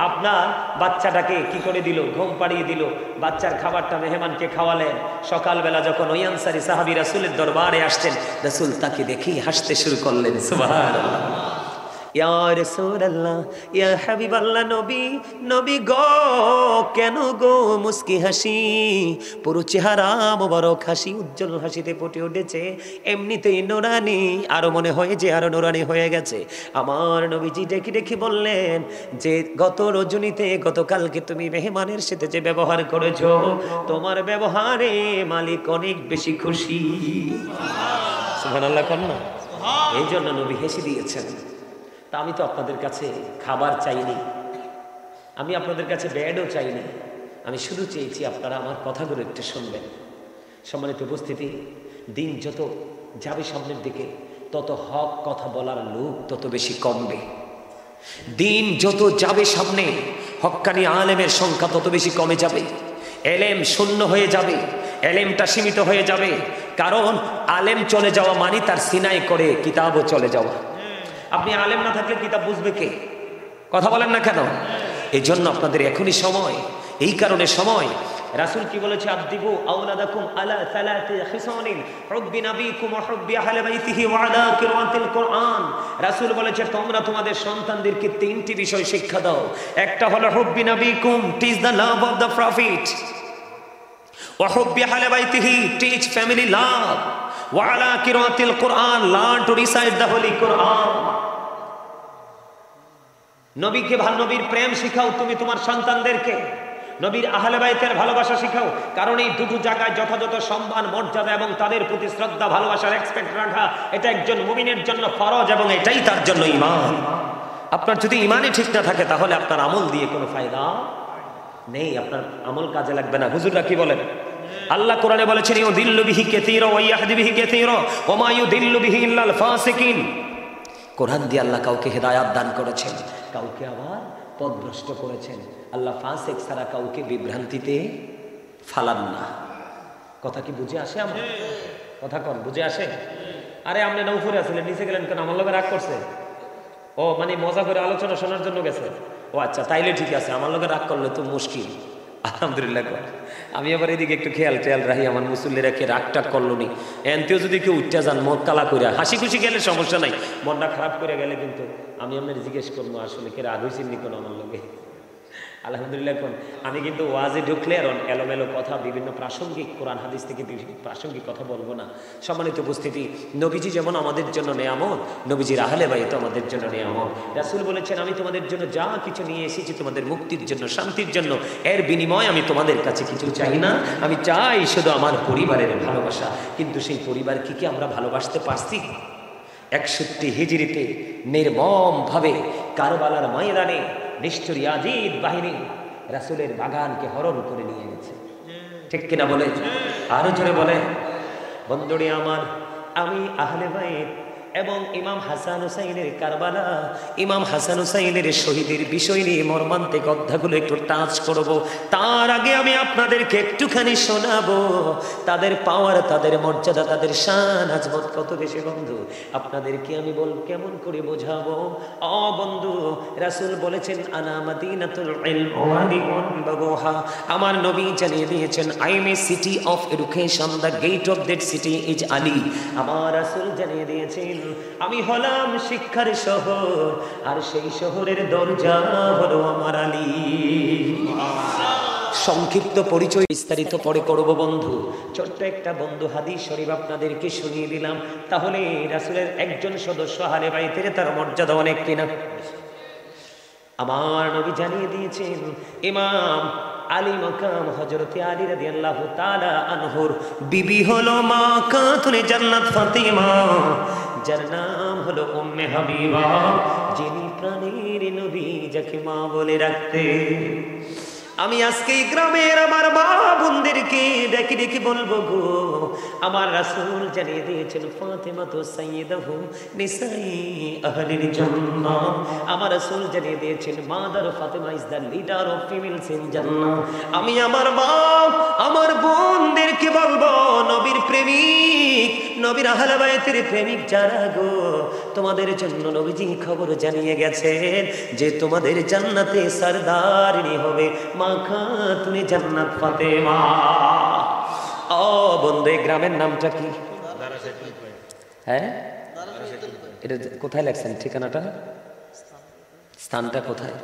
আপনার বাচ্চাটাকে কি করে দিল? ঘুম পাড়িয়ে দিল। বাচ্চার খাবারটা মেহমানকে খাওয়ালেন। সকালবেলা যখন ওই আনসারী সাহাবী রাসূলের দরবারে আসছেন, রাসূল তাকে দেখেই হাসতে শুরু করলেন। সুবহানাল্লাহ। ইয়া রাসূলুল্লাহ, ইয়া হাবিবাল্লাহ, নবী নবী গো, কেন গো মুস্কি হাসি? পুরো চেহারা মোবারক হাসি, উজ্জ্বল হাসিতে ফুটে উঠেছে। এমনিতেই নুরানি, আরো মনে হয় যে আরো নুরানি হয়ে গেছে। আমার নবীজি ডেকে ডেকে বললেন যে গত রজনীতে, গতকালকে তুমি মেহমানের সাথে যে ব্যবহার করেছো, তোমার ব্যবহারে মালিক অনেক বেশি খুশি। সুবহানাল্লাহ কন্যা। এই জন্য নবী হেসে দিয়েছেন। তা আমি তো আপনাদের কাছে খাবার চাইনি, আমি আপনাদের কাছে বেডও চাইনি, আমি শুধু চেয়েছি আপনারা আমার কথাগুলো একটু শুনবেন। সম্মানিত উপস্থিতি, দিন যত যাবে সামনের দিকে, তত হক কথা বলার লোক তত বেশি কমবে। দিন যত যাবে সামনে, হক্কানি আলেমের সংখ্যা তত বেশি কমে যাবে। এলেম শূন্য হয়ে যাবে, এলেমটা সীমিত হয়ে যাবে। কারণ আলেম চলে যাওয়া মানে তার সিনাই করে কিতাবও চলে যাওয়া। আপনি আলেম না থাকলে কিতাব বুঝবে কে? কথা বলেন না কেন? এই জন্য আপনাদের এখনই সময়, এই কারণে সময়। রাসূল কি বলেছে? আদিবু আওলাদাকুম আলা সালাতি খিসানিন, হুব্বি নবীকুম ওয়া হুব্বি আহলি বাইতিহি ওয়া আলা কিরাতিল কুরআন। রাসূল বলেছে তোমরা তোমাদের সন্তানদেরকে 3টি বিষয় শিক্ষা দাও। একটা হলো হুব্বি নবীকুম, teach the love of the prophet, ওয়া হুব্বি আহলি বাইতিহি, টিচ ফ্যামিলি লাভ, ওয়া আলা কিরাতিল কুরআন, learn to recite the holy Quran. নবীকে নবীর প্রেম শিখাও তুমি তোমার সন্তানদেরকে, নবীর আহলে বাইতের ভালোবাসা শিখাও। কারণ এই দুটো জায়গায় যথাযথ সম্মান, মর্যাদা এবং তাদের প্রতি শ্রদ্ধা, ভালোবাসা, রেসপেক্ট রাখা, এটা একজন মুমিনের জন্য ফরজ এবং এটাই তার জন্য ঈমান। আপনার যদি ঈমানই ঠিক না থাকে, তাহলে আপনার আমল দিয়ে কোনো ফায়দা নেই, আপনার আমল কাজে লাগবে না। হুজুররা কি বলেন? আল্লাহ কোরআনে বলেছেন, ইউদিল্লু বিহি কাসীরা ওয়া ইয়াহদি বিহি কাসীরা ওয়া মা ইউদিল্লু বিহি ইল্লাল ফাসিকিন। কোরআন দিয়ে আল্লাহ কাউকে হেদায়াত দান করেছেন, কাউকে আবার পথভ্রষ্ট করেছেন। আল্লাহ ফাসিক ছাড়া কাউকে বিভ্রান্তিতে ফালান না। কথা কি বুঝে আসে? আমার কথা কোন বুঝে আসে? আরে আপনি না উপরে আছিলেন, নিচে গেলেন কেন? আমার লোকে রাগ করছে? ও মানে মজা করে আলোচনা শোনার জন্য গেছে? ও আচ্ছা, তাইলে ঠিক আছে। আমার লোকে রাগ করলে তো মুশকিল। আলহামদুলিল্লাহ কর। আমি আবার এদিকে একটু খেয়াল রাখি, আমার মুসল্লিরা কে রাগ টাগ করলো নি। এনতেও যদি কেউ উঠতে যান মদ কালা করে, হাসি খুশি গেলে সমস্যা নাই, মনটা খারাপ করে গেলে কিন্তু আমি আপনার জিজ্ঞেস করবো আসলে কে রাগ হয়েছেন নি কোনো আমার লোকে। আলহামদুলিল্লাহ কোন আমি কিন্তু ওয়াজে ঢুকলে আর এলোমেলো কথা, বিভিন্ন প্রাসঙ্গিক কোরআন হাদিস থেকে প্রাসঙ্গিক কথা বলবো না। সম্মানিত উপস্থিতি, নবীজি যেমন আমাদের জন্য নেয়ামত, নবীজির আহলে বাইত আমাদের জন্য নেয়ামত। রাসূল বলেছেন, আমি তোমাদের জন্য যা কিছু নিয়ে এসেছি তোমাদের মুক্তির জন্য, শান্তির জন্য, এর বিনিময়ে আমি তোমাদের কাছে কিছু চাই না, আমি চাই শুধু আমার পরিবারের ভালোবাসা। কিন্তু সেই পরিবারকে কি আমরা ভালোবাসতে পারছি? 61 হিজরিতে নির্মমভাবে কারবালার ময়দানে নিষ্ঠুর ইয়াজিদ বাহিনী রাসূলের বাগানকে হরণ করে নিয়ে গেছে। ঠিক কিনা বলে? আরো জোরে বলে। বন্ধুরে আমার, আমি আহলে বাইত এবং ইমাম হাসান হুসাইনের কারবালা, ইমাম হাসান হুসাইনের শহীদের বিষয় নিয়ে মর্মান্তিক অধ্যায়গুলো একটু টাচ করব। তার আগে আমি আপনাদেরকে একটুখানি শোনাবো তাদের পাওয়ার, তাদের মর্যাদা, তাদের শান আজমত কত বেশি বন্ধু। আপনাদেরকে আমি কেমন করে বোঝাবো? বন্ধু, রাসূল বলেছেন আনা মাদিনাতুল ইলম ওয়া আলিমুন বাবুহা। আমার নবী জানিয়ে দিয়েছেন I am a city of education, the gate of that city is Ali. আমার রাসূল জানিয়ে দিয়েছেন আমি হলাম শিক্ষার শহর, আর সেই শহরের দরজা হলো আমার আলী। সংক্ষিপ্ত পরিচয় বিস্তারিত পরে করব বন্ধু। ছোট্ট একটা বন্ধু হাদিস শরীফ আপনাদেরকে শুনিয়ে দিলাম, তাহলে রাসূলের একজন সদস্য আহলে বাইতের তার মর্যাদা অনেক কিনা। আমার নবী জানিয়ে দিয়েছেন ইমাম আলী মাকাম হযরতে আলী রাদিয়াল্লাহু তাআলা আনহুর বিবি হলো মা খাতুনে জান্নাত ফাতিমা, যার নাম হলো উম্মে হাবিবা, যিনি প্রাণের নবী যাকে মা বলে রাখতেন। আমি আজকে এই গ্রামের আমার মা বোনদেরকে ডেকে ডেকে বলবো গো, আমার রাসূল জানিয়ে দিয়েছেন ফাতেমা তো সাইয়্যিদাহু নিসাই আহলিল জান্নাহ। আমার রাসূল জানিয়ে দিয়েছেন mother Fatema is the leader of females in জান্নাহ। আমি আমার মা আমার বোনদেরকে বলবো নবীর প্রেমিক, নবীর আহলে বাইতের প্রেমিক যারা গো, তোমাদের জন্য নবীজি খবর জানিয়ে গেছেন যে তোমাদের জান্নাতে সরদারিনী হবে মা খাতুনে জান্নাত ফাতেমা। বন্ধু, এই গ্রামের নামটা কি? হ্যাঁ, এটা কোথায় লেখছেন ঠিকানাটা? স্থানটা কোথায়?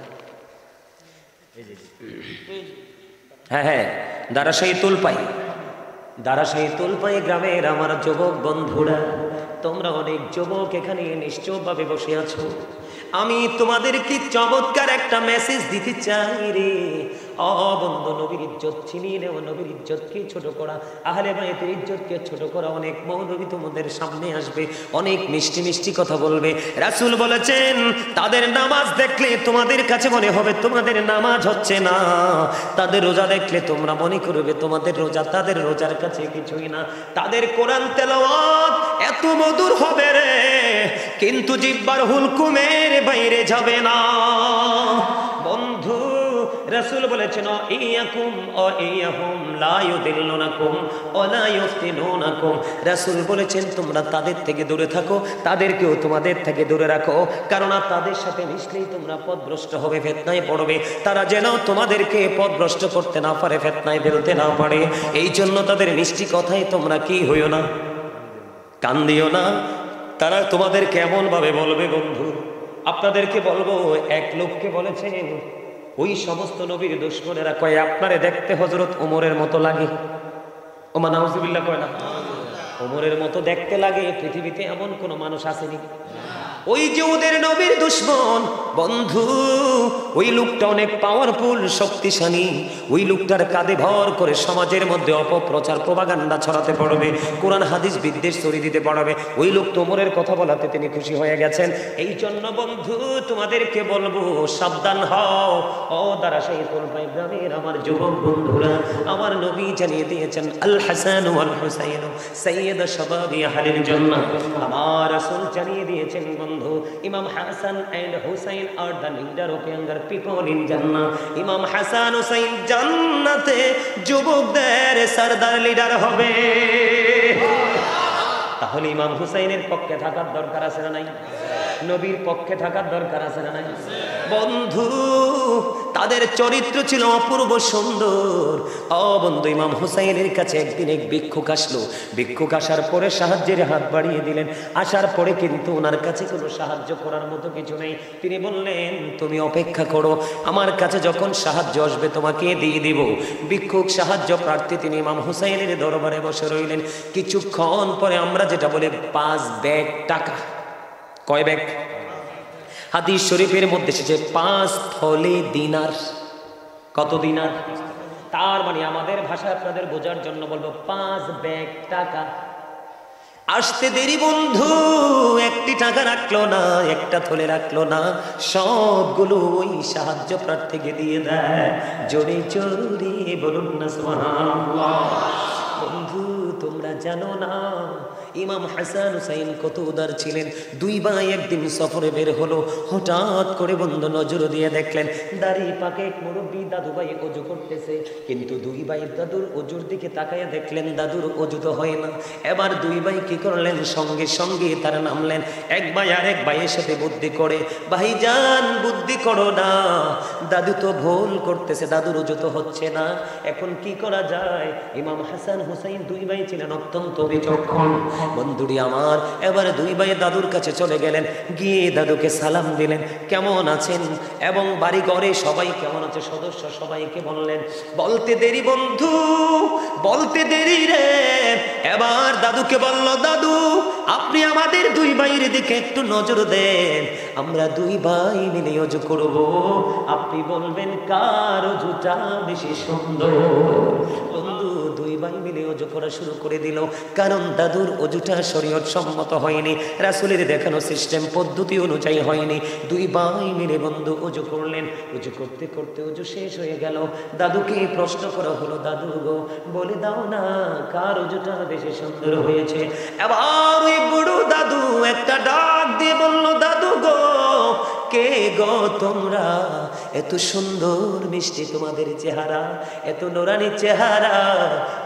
হ্যাঁ হ্যাঁ, দারাশাহী তুলপাই। দারাশাহী তুলপাই গ্রামের আমার যুবক বন্ধুরা, তোমরা অনেক যুবক এখানে নিশ্চয়ভাবে বসে আছো। আমি তোমাদেরকে চমৎকার একটা মেসেজ দিতে চাই রে। বন্ধু, নবীর ইজ্জত ছিনিয়ে নেওয়া, নবীর ইজ্জতকে ছোট করা, আহলে বাইতের ইজ্জতকে ছোট করা। অনেক মৌলবী তোমাদের সামনে আসবে, অনেক মিষ্টি মিষ্টি কথা বলবে। রাসূল বলেছেন তাদের নামাজ দেখলে তোমাদের কাছে মনে হবে তোমাদের নামাজ হচ্ছে না, তাদের রোজা দেখলে তোমরা মনে করবে তোমাদের রোজা তাদের রোজার কাছে কিছুই না। তাদের কোরআন তেলাওয়াত এত মধুর হবে রে, কিন্তু জিহ্বার হুলকুমের বাইরে যাবে না। বন্ধু, রাসূল বলেছেন ইয়াকুম ও ইয়াহুম লা ইউদিল্লুনাকুম ওয়া লা ইফতিনুনাকুম। রাসূল বলেছেন তোমরা তাদের থেকে দূরে থাকো, তাদেরকেও তোমাদের থেকে দূরে রাখো, কারণ তাদের সাথে মিশলেই তোমরা পথভ্রষ্ট হবে, ফিতনায় পড়বে। তারা যেন তোমাদেরকে পথভ্রষ্ট করতে না পারে, ফিতনায় ফেলতে না পারে। এই জন্য তাদের মিষ্টি কথায় তোমরা কি হইও না, কান দিও না। তারা তোমাদের কেমন ভাবে বলবে বন্ধু, আপনাদেরকে বলবো এক লোককে বলেছেন ওই সমস্ত নবীর দুশমনেরা কয় আপনারে দেখতে হযরত ওমরের মতো লাগে। ওমা নাউজুবিল্লাহ কয় না, ওমরের মতো দেখতে লাগে। পৃথিবীতে এমন কোন মানুষ আসেনি। ওই যে ওদের নবীর দুশমন বন্ধু, ওই লোকটা অনেক পাওয়ারফুল, শক্তিশালী। ওই লোকটার কাঁধে ভর করে সমাজের মধ্যে অপপ্রচার প্রপাগান্ডা ছড়াতে পারবে, কোরআন হাদিস বিদ্বেষ ছড়িয়ে দিতে পারবে। ওই লোক তোমরের কথা বলাতে তিনি খুশি হয়ে গেছেন। এই জন্য বন্ধু তোমাদেরকে বলবো সাবধান হও। দারাশাহী তুলপাই গ্রামের আমার যুবক বন্ধুরা, আমার নবী জানিয়ে দিয়েছেন আল হাসান ওয়াল হুসাইন সাইয়্যিদ শাবাবি আহলিল জান্নাহ। আমার রাসূল জানিয়ে দিয়েছেন বন্ধু ইমাম হাসান এন্ড হুসাইন আর the leader of younger people in Jannah. Imam Hasan Hussain জান্নাতে যুবকদের সরদার লিডার হবে। তাহলে ইমাম হুসাইনের পক্ষে থাকার দরকার আছে না নাই? নবীর পক্ষে থাকার দরকার আছে না নাই? বন্ধু, তাদের চরিত্র ছিল অপূর্ব সুন্দর। বন্ধু, ইমাম হুসাইনের কাছে একদিন এক ভিক্ষুক আসলো। ভিক্ষুক আসার পরে সাহায্যের হাত বাড়িয়ে দিলেন। আসার পরে কিন্তু ওনার কাছে কোনো সাহায্য করার মতো কিছু নেই। তিনি বললেন তুমি অপেক্ষা করো, আমার কাছে যখন সাহায্য আসবে তোমাকে দিয়ে দিব। ভিক্ষুক সাহায্য প্রার্থী, তিনি ইমাম হুসাইনের দরবারে বসে রইলেন। কিছুক্ষণ পরে আমরা যেটা বলে 5 ব্যাগ টাকা। কয় ব্যাগ? হাদিস শরীফের মধ্যে এসেছে 5 থলে দিনার। কত দিনার? তার মানে আমাদের ভাষায় আপনাদের বোঝার জন্য বলবো 5 ব্যাগ টাকা। আসতে দেরি বন্ধু, একটি টাকা রাখলো না, একটা থলে রাখলো না, সবগুলো ওই সাহায্য প্রার্থীকে দিয়ে দেয়। জোরে জোরে বলুন না সুবহানাল্লাহ। বন্ধু, তোমরা জানো না ইমাম হাসান হুসাইন কত উদার ছিলেন। দুই ভাই একদিন সফরে বের হলো, হঠাৎ করে বন্ধু নজর দিয়ে দেখলেন দাড়ি পাকে এক মুরব্বী দাদু ভাই অজু করতেছে, কিন্তু দুই ভাই দাদুর অজুর দিকে তাকায়া দেখলেন দাদুর অজু তো হয় না। এবার দুই ভাই কি করলেন, সঙ্গে সঙ্গে তারা নামলেন। এক ভাই আর এক ভাইয়ের সাথে বুদ্ধি করে, ভাইজান বুদ্ধি করো না, দাদু তো ভুল করতেছে, দাদুর অজু তো হচ্ছে না, এখন কি করা যায়? ইমাম হাসান হুসাইন দুই ভাই ছিলেন অত্যন্ত বিচক্ষণ। বন্ধুরি আমার, এবার দুই ভাই দাদুর কাছে চলে গেলেন, গিয়ে দাদুকে সালাম দিলেন, কেমন আছেন, এবং বাড়ি ঘরে সবাই কেমন আছে সদস্য সবাইকে বললেন। বলতে দেরি বন্ধু, বলতে দেরি রে। এবার দাদুকে বলল, দাদু আপনি আমাদের দুই ভাইয়ের দিকে একটু নজর দেন, আমরা দুই ভাই মিলে অজু করব, আপনি বলবেন কার অজুটা বেশি সুন্দর। বন্ধু দুই ভাই মিলে অজু করা শুরু করে দিল, কারণ দাদুর অজুটা শরীয়ত সম্মত হয়নি, রাসূলের দেখানো সিস্টেম পদ্ধতি অনুযায়ী হয়নি। দুই ভাই মিলে বন্ধু অজু করলেন, অজু করতে করতে অজু শেষ হয়ে গেল। দাদুকে প্রশ্ন করা হলো, দাদু গো বলে দাও না কার অজুটা বেশি সুন্দর হয়েছে। এবার ওই বুড়ো দাদু একটা ডাক দিয়ে বলল, দাদু গো কে গো তোমরা, এত সুন্দর মিষ্টি তোমাদের চেহারা, এত নোরানি চেহারা,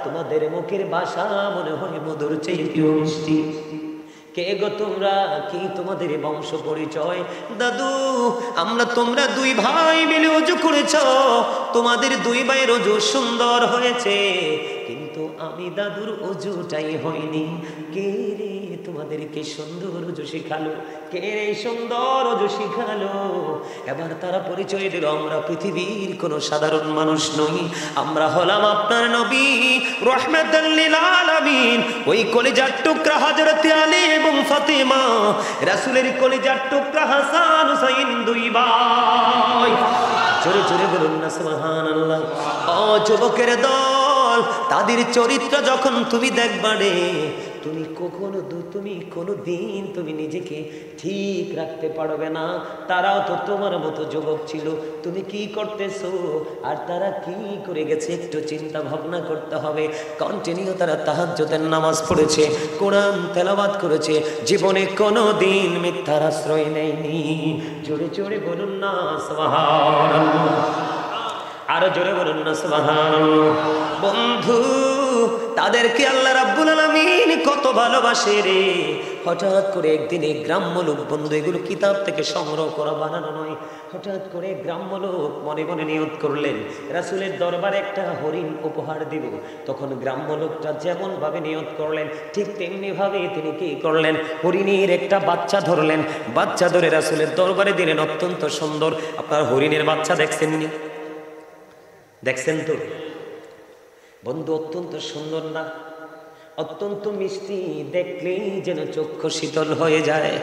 তোমাদের মুখের ভাষা মনে হয় মধুর চাইতেও মিষ্টি, কে গো তোমরা, কি তোমাদের বংশ পরিচয়? দাদু আমরা তোমরা দুই ভাই মিলে অজু করেছ, তোমাদের দুই ভাইয়ের অজু সুন্দর হয়েছে, কিন্তু আমি দাদুর অজুটাই হয়নি। কে রে তোমাদেরকে সুন্দর অজু শিখালো, কে রে সুন্দর অজু শিখালো? এবার তারা পরিচয় দিল, আমরা পৃথিবীর কোনো সাধারণ মানুষ নই, আমরা হলাম আপনার নবী রাহমাতাল লিল আলামিন। ওই কলিজার টুকরা হযরত আলী এবং ফাতিমা, রাসূলের কলিজার টুকরা হাসান হুসাইন দুই ভাই। জোরে জোরে বলুন না সুবহানাল্লাহ। ও যুবকের দল, তাদের চরিত্র যখন তুমি দেখবা রে, তুমি কোনো দিন তুমি নিজেকে ঠিক রাখতে পারবে না। তারাও তো তোমার মতো যুবক ছিল, তুমি কি করতেছো আর তারা কি করে গেছে একটু চিন্তা ভাবনা করতে হবে। কন্টিনিউ তারা তাহাজ্জুদের নামাজ পড়েছে, কোরআন তেলাওয়াত করেছে, জীবনে কোনো দিন মিথ্যার আশ্রয় নেয়নি। জোরে জোরে বলুন না সুবহানাল্লাহ, আরো জোরে বলুন না সুবহানাল্লাহ। বন্ধু তাদেরকে আল্লাহ রাব্বুল আলামিন কত ভালোবাসে রে। হঠাৎ করে একদিন এই গ্রাম্য লোক, বন্ধু এগুলো কিতাব থেকে সংগ্রহ করা, বানানো নয়, হঠাৎ করে গ্রাম্য লোক মনে মনে নিয়ত করলেন রাসূলের দরবারে একটা হরিণ উপহার দিব। তখন গ্রাম্য লোকটা যেমন ভাবে নিয়ত করলেন ঠিক তেমনি ভাবে তিনি কি করলেন, হরিণের একটা বাচ্চা ধরলেন, বাচ্চা ধরে রাসূলের দরবারে দিলেন। অত্যন্ত সুন্দর। আপনার হরিণের বাচ্চা দেখছেননি? দেখছেন তো বন্ধু, অত্যন্ত সুন্দর না? অত্যন্ত মিষ্টি, দেখলেই যেন চক্ষু শীতল হয়ে যায়।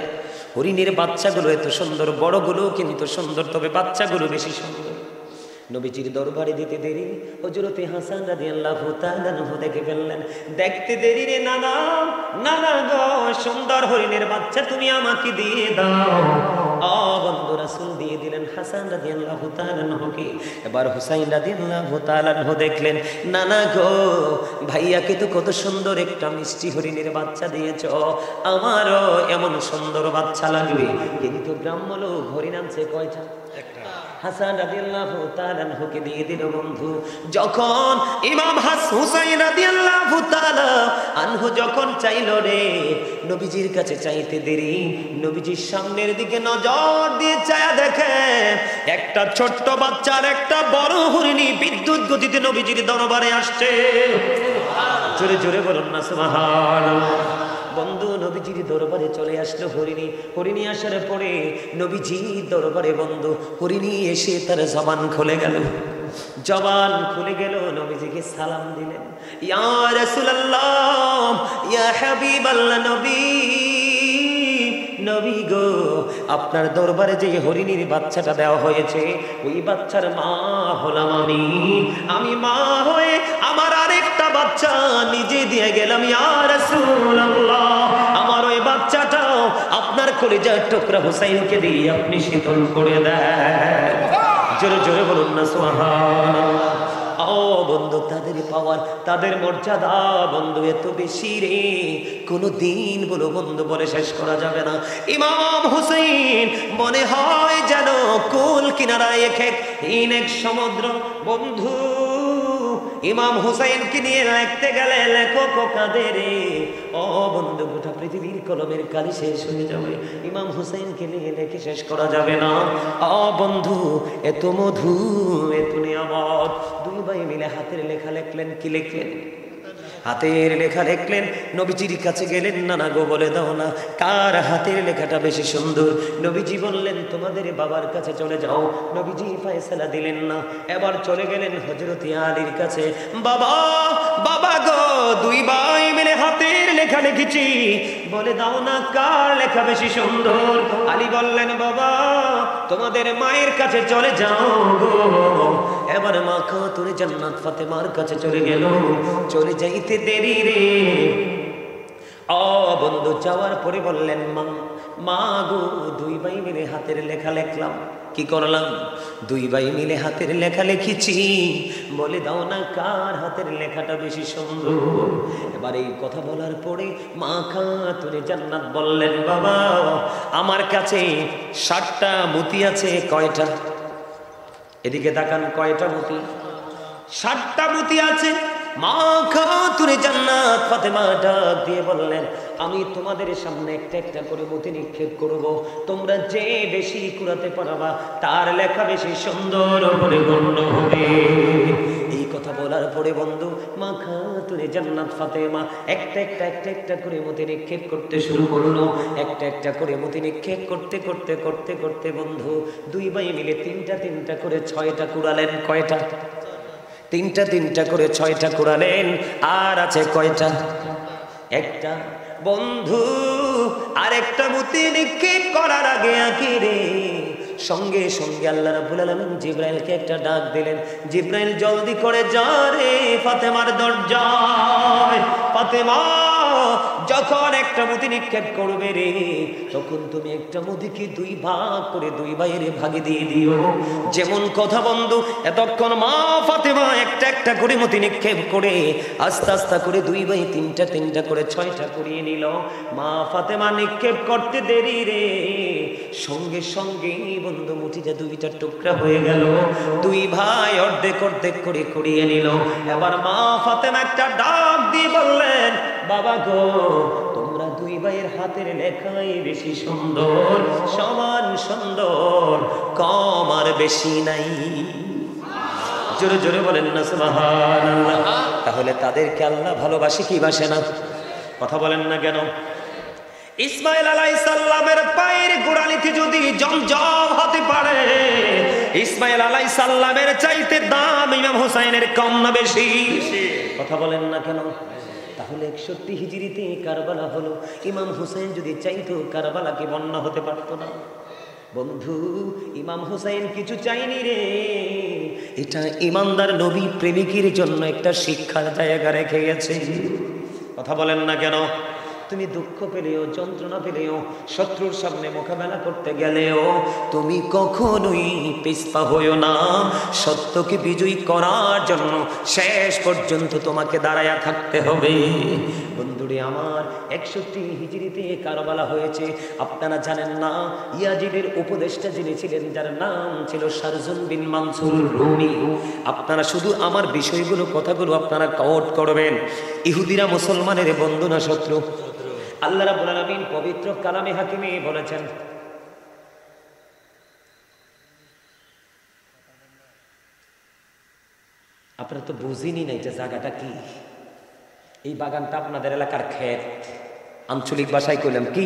হরিণের বাচ্চাগুলো এত সুন্দর, বড়গুলো কিন্তু সুন্দর, তবে বাচ্চাগুলো বেশি সুন্দর। নবীজির দরবারে দিতে দেরি, হযরতে হাসান রাদিয়াল্লাহু তাআলা আনহু দেখে ফেললেন। দেখতে দেরি রে নানা, নানা গো সুন্দর হরিণের বাচ্চা তুমি আমাকে দিয়ে দাও। বন্ধু রাসূল দিয়ে দিলেন হাসান রাদিয়াল্লাহু তাআলা আনহুকে। এবার হুসাইন রাদিয়াল্লাহু তাআলা আনহু দেখলেন, নানা গো ভাইয়াকে তো কত সুন্দর একটা মিষ্টি হরিণের বাচ্চা দিয়েছ, আমারও এমন সুন্দর বাচ্চা লাগবে। কিন্তু গ্রাম্য লোক হরিণ আনছে কয়টা? একটা। হাসান রাদিয়াল্লাহু তাআলা আনহুকে দিয়ে দিল। বন্ধু যখন ইমাম হুসাইন রাদিয়াল্লাহু তাআলা আনহু যখন চাইলো রে, নবীজির কাছে চাইতে দেরি, নবীজির সামনের দিকে নজর দিয়ে চায়া দেখে একটা ছোট্ট বাচ্চার একটা বড় হরিণী বিদ্যুৎ গতিতে নবীজির দরবারে আসছে। জোরে জোরে বলুন না সুবহানাল্লাহ। বন্ধু নবীজির দরবারে চলে আসলো হরিণী। হরিণী আসার পরে নবীজির দরবারে বন্ধু হরিণী এসে তার জবান খুলে গেল, জবান খুলে গেল, নবীজিকে সালাম দিলেন, ইয়া রাসূলুল্লাহ, ইয়া হাবিবাল্লাহ, নবী, নবী গো আপনার দরবারে যে হরিণীর বাচ্চাটা দেওয়া হয়েছে, ওই বাচ্চার মা হলাম আমি। আমি মা হয়ে আমার আরেকটা বাচ্চা নিজে দিয়ে গেলাম, ইয়া রাসূলুল্লাহ, আমার ওই বাচ্চাটাও আপনার কলিজার টুকরা হুসাইনকে দিয়ে আপনি শীতল করে দেন। জোরে জোরে বলুন না সুবহানাল্লাহ। ও বন্ধু, তাদের পাওয়ার, তাদের মর্যাদা বন্ধু এত বেশি রে, কোনো দিন বলো বন্ধু বলে শেষ করা যাবে না। ইমাম হুসাইন মনে হয় যেন কুল কিনারায় এক সমুদ্র বন্ধু। ইমাম হুসাইনকে নিয়ে লিখতে গেলে লেখক কাঁদে রে। ও বন্ধু, গোটা পৃথিবীর কলমের কালি শেষ হয়ে যাবে, ইমাম হুসাইনকে নিয়ে লেখে শেষ করা যাবে না। ও বন্ধু, এত মধু, এত নিয়ামত। দুই ভাই মিলে হাতের লেখা লিখলেন। কি লিখলেন? হাতের লেখা লিখলেন। নবীজির কাছে গেলেন, নানা গো বলে দাও না কার হাতের লেখাটা বেশি সুন্দর। নবীজি বললেন তোমাদের বাবার কাছে চলে যাও। নবীজি ফয়সালা দিলেন না, এবার চলে গেলেন হযরত আলীর কাছে। বাবা, বাবা গো, দুই ভাই মিলে হাতের লেখা লিখেছি, বলে দাও না কার লেখা বেশি সুন্দর। আলী বললেন বাবা তোমাদের মায়ের কাছে চলে যাও গো। এবার মা খাতুনে জান্নাত ফাতেমার কাছে চলে গেল। চলে যাইতে দেরি রে। ও বন্ধু, যাওয়ার পরে বললেন মা, মা গো, দুই ভাই মিলে হাতের লেখা লিখলাম। কি করলাম? দুই ভাই মিলে হাতের লেখা লিখেছি, বলে দাও না কার হাতের লেখাটা বেশি সুন্দর। এবার এই কথা বলার পরে মা খাতুনে জান্নাত বললেন বাবা আমার কাছে 60টা মতি আছে। কয়টা? এদিকে তাকান, কয়টা মতি? 60টা মতি আছে। মা খাতুনে জান্নাত ফাতেমা ডাক দিয়ে বললেন আমি তোমাদের সামনে একটা একটা করে মতি নিক্ষেপ করব, তোমরা যে বেশি কুড়াতে পারবা তার লেখা বেশি সুন্দর করে গণ্য হবে। এই কথা বলার পরে বন্ধু মা খাতুনে জান্নাত ফাতেমা একটা একটা করে মতি নিক্ষেপ করতে শুরু করলো। একটা একটা করে মতি নিক্ষেপ করতে করতে করতে করতে বন্ধু দুই ভাই মিলে তিনটা করে 6টা কুড়ালেন। কয়টা? তিনটা করে 6টা কুড়ালেন। আর আছে কয়টা? একটা। বন্ধু আরেকটা মতি নিক্ষেপ করার আগে আখিরে সঙ্গে সঙ্গে আল্লাহ রাব্বুল আলামিন জিবরাইলকে একটা ডাক দিলেন। জিবরাইল জলদি করে যা রে ফাতেমার দরজায়। ফাতেমা যখন একটা মতি নিক্ষেপ করবে রে, তখন তুমি একটা মতিকে 2 ভাগ করে 2 ভাইয়ের ভাগে দিয়ে দিও। যেমন কথা বন্ধু, এতক্ষণ মা ফাতেমা একটা করে মতি নিক্ষেপ করে আস্তে আস্তে করে 2 ভাই তিনটা করে 6টা করিয়ে নিল। মা ফাতেমা নিক্ষেপ করতে দেরি রে, সঙ্গে সঙ্গে বন্ধু মুঠিটা 2টা টুকরা হয়ে গেল। 2 ভাই অর্ধেক করে কুড়িয়ে নিল। এবার মা ফাতেমা একটা ডাক দিয়ে বললেন বাবা গো, তোমরা 2 ভাইয়ের হাতের লেখাই বেশি সুন্দর, সমান সুন্দর, কম আর বেশি নাই। জোরে জোরে বলেন না সুবহানাল্লাহ। তাহলে তাদেরকে আল্লাহ ভালোবাসে কি বাসে না? কথা বলেন না কেন? ইসমাইল আলাইহিস সালামের পায়ের গোড়ালিতে যদি জমজম হতে পারে, ইসমাইল আলাইহিস সালামের চাইতে দাম ইমাম হুসাইনের কম না বেশি? কথা বলেন না কেন? তাহলে 61 হিজরিতে কারবালা হলো। ইমাম হুসাইন যদি চাইতো কারবালাকে বন্যা হতে পারতো না। বন্ধু ইমাম হুসাইন কিছু চাইনি রে, এটা ইমানদার নবী প্রেমিকের জন্য একটা শিক্ষার জায়গা রেখে গেছে। কথা বলেন না কেন? তুমি দুঃখ পেলেও যন্ত্রণা পেলেও শত্রুর সামনে মোকাবেলা করতে গেলেও তুমি কখনোই পিছপা হইও না। সত্যকে বিজয়ী করার জন্য শেষ পর্যন্ত তোমাকে দাঁড়ায়া থাকতে হবে। বন্ধুরে আমার 61 হিজরিতে কারবালা হয়েছে। আপনারা জানেন না ইয়াজিদের উপদেষ্টা যিনি ছিলেন, যার নাম ছিল শারজুন বিন মানসুর রুমি। আপনারা শুধু আমার বিষয়গুলো কথাগুলো আপনারা কোট করবেন। ইহুদিরা মুসলমানের বন্ধু না শত্রু? আল্লাহ রাব্বুল আলামিন পবিত্র কালামে হাকিমে বলেছেন, আপনারা তো বুঝিনি না এটা জায়গাটা কি। এই বাগানটা আপনাদের এলাকার ক্ষেত, আঞ্চলিক ভাষায় কইলাম কি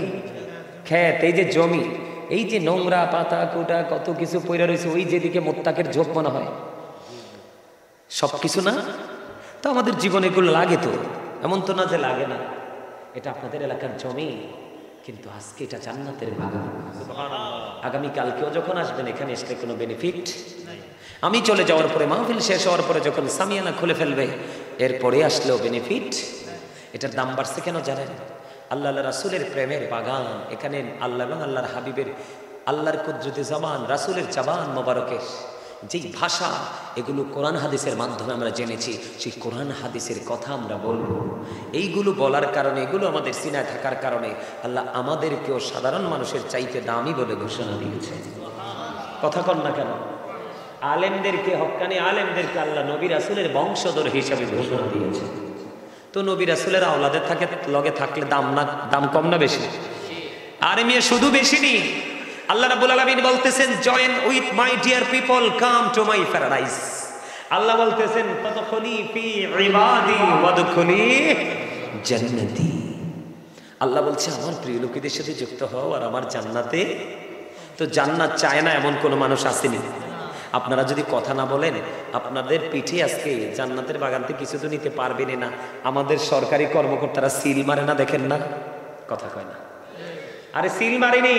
ক্ষেত। এই যে জমি, এই যে নোংরা পাতা কোটা কত কিছু পড়ে রয়েছে, ওই যেদিকে মোত্তাকের ঝোপ মনে হয়, সব কিছু না তো আমাদের জীবনে এগুলো লাগে। তো এমন তো না যে লাগে না। এটা আপনাদের এলাকার জমি, কিন্তু আজকে এটা জান্নাতের বাগান। আগামীকালকেও যখন আসবেন এখানে এসে কোনো বেনিফিট আমি চলে যাওয়ার পরে, মাহফিল শেষ হওয়ার পরে যখন সামিয়ানা খুলে ফেলবে এরপরে আসলেও বেনিফিট। এটার দাম বাড়ছে কেন জানেন? আল্লাহ রাসূলের প্রেমের বাগান। এখানে আল্লাহ এবং আল্লাহর হাবিবের, আল্লাহর কুদরতে জবান, রাসূলের জবান মোবারকের যেই ভাষা, এগুলো কোরআন হাদিসের মাধ্যমে আমরা জেনেছি, সেই কোরআন হাদিসের কথা আমরা বলবো। এইগুলো বলার কারণে, এগুলো আমাদের সিনায় থাকার কারণে আল্লাহ আমাদেরকেও সাধারণ মানুষের চাইতে দামি বলে ঘোষণা দিয়েছে। কথা কন না কেন? আলেমদেরকে, হক্কানি আলেমদেরকে আল্লাহ নবী রাসূলের বংশধর হিসাবে ঘোষণা দিয়েছে। তো নবী রাসূলের আওলাদের থাকে লগে থাকলে দাম কম না বেশি? আর মেয়ে শুধু বেশি নেই, আল্লাহ রাব্বুল আলামিন বলতেছেন, join with my dear people, come to my paradise. আল্লাহ বলতেছেন, ফাদখুলি ফি ইবাদি ওয়াদখুলি জান্নাতি। আল্লাহ বলছে, আমার প্রিয় লোকেদের সাথে যুক্ত হও আর আমার জান্নাতে। তো জান্নাত চায় না এমন কোনো মানুষ আসেনি। আপনারা যদি কথা না বলেন, আপনাদের পিঠে আজকে জান্নাতের বাগান থেকে কিছু তো নিতে পারবেন না। আমাদের সরকারি কর্মকর্তারা সিল মারে না, দেখেন না? কথা কয় না? আরে সিল মারেনি।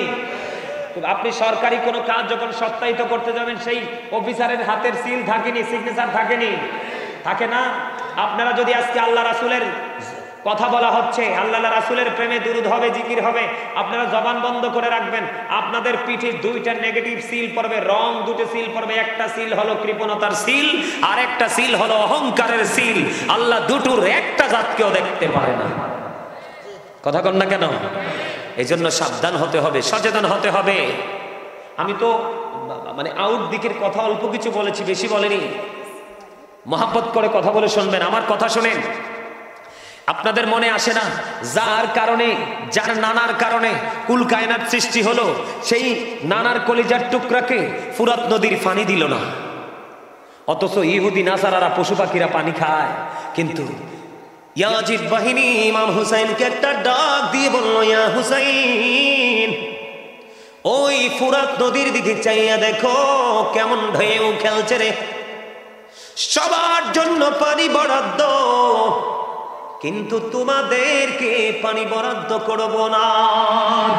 আপনি সরকারি কোনো কাজ যখন সত্যায়িত করতে যাবেন, সেই অফিসারের হাতের সিল থাকেনি, সিগনেচার থাকেনি, থাকে না? আপনারা যদি আজকে আল্লাহ রাসূলের কথা বলা হচ্ছে, আল্লাহ রাসূলের প্রেমে দুরূদ হবে, জিকির হবে, আপনারা জবান বন্ধ করে রাখবেন। আপনাদের পিঠে দুইটা নেগেটিভ সিল পড়বে, রং দুটো সিল পড়বে। একটা সিল হলো কৃপণতার সিল, আর একটা সিল হলো অহংকারের সিল। আল্লাহ দুটোর একটা জাতকেও দেখতে পারে না। কথা কন না কেন? এই জন্য সাবধান হতে হবে, সচেতন হতে হবে। আমি তো মানে আউট দিকের কথা অল্প কিছু বলেছি, বেশি বলেনি। মহাব্বত করে কথা বলে শুনবেন, আমার কথা শুনেন। আপনাদের মনে আসে না, যার কারণে, যার নানার কারণে কুল কায়নাত সৃষ্টি হলো, সেই নানার কলিজার টুকরাকে ফুরাত নদীর পানি দিল না, অথচ ইহুদি নাসারারা পশু পাখিরা পানি খায়। কিন্তু ইয়াজিদ বাহিনী ইমাম হুসাইনকে একটা ডাক দিয়ে বলল, ইয়া হুসাইন, ওই ফুরাত নদীর দিকে চাইয়া দেখো কেমন ঢেউ খেলছে রে। সবার জন্য পানি বরাদ্দ, কিন্তু তোমাদেরকে পানি বরাদ্দ করব না।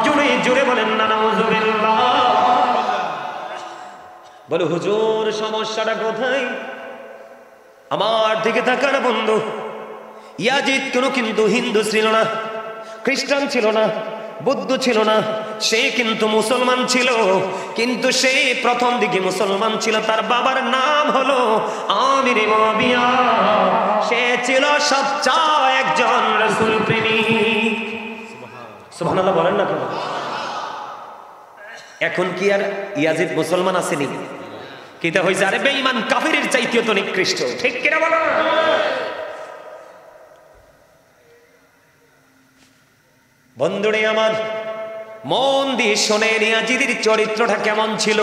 জোরে জোরে বলেন না নাউজুবিল্লাহ। বলে, হুজুর সমস্যাটা কোথায়? আমার দিকে তাকান বন্ধু। ইয়াজিদ কিন্তু হিন্দু ছিল না, খ্রিস্টান ছিল না, বৌদ্ধ ছিল না, সে কিন্তু মুসলমান ছিল। কিন্তু সে প্রথম দিকে মুসলমান ছিল। তার বাবার নাম হলো আমির মুআবিয়া। সে ছিল সচ্চা একজন রাসূল প্রেমিক। সুবহানাল্লাহ বলেন না কেন? এখন কি আর ইয়াজিদ মুসলমান আসেনি? কিতা হইছে? আরে বেঈমান কাফিরের চাইতেও তো নিকৃষ্ট, ঠিক কিনা বলো? বন্ধুরে আমার, মন দিয়ে শোনেন, ইয়াজিদের চরিত্রটা কেমন ছিল।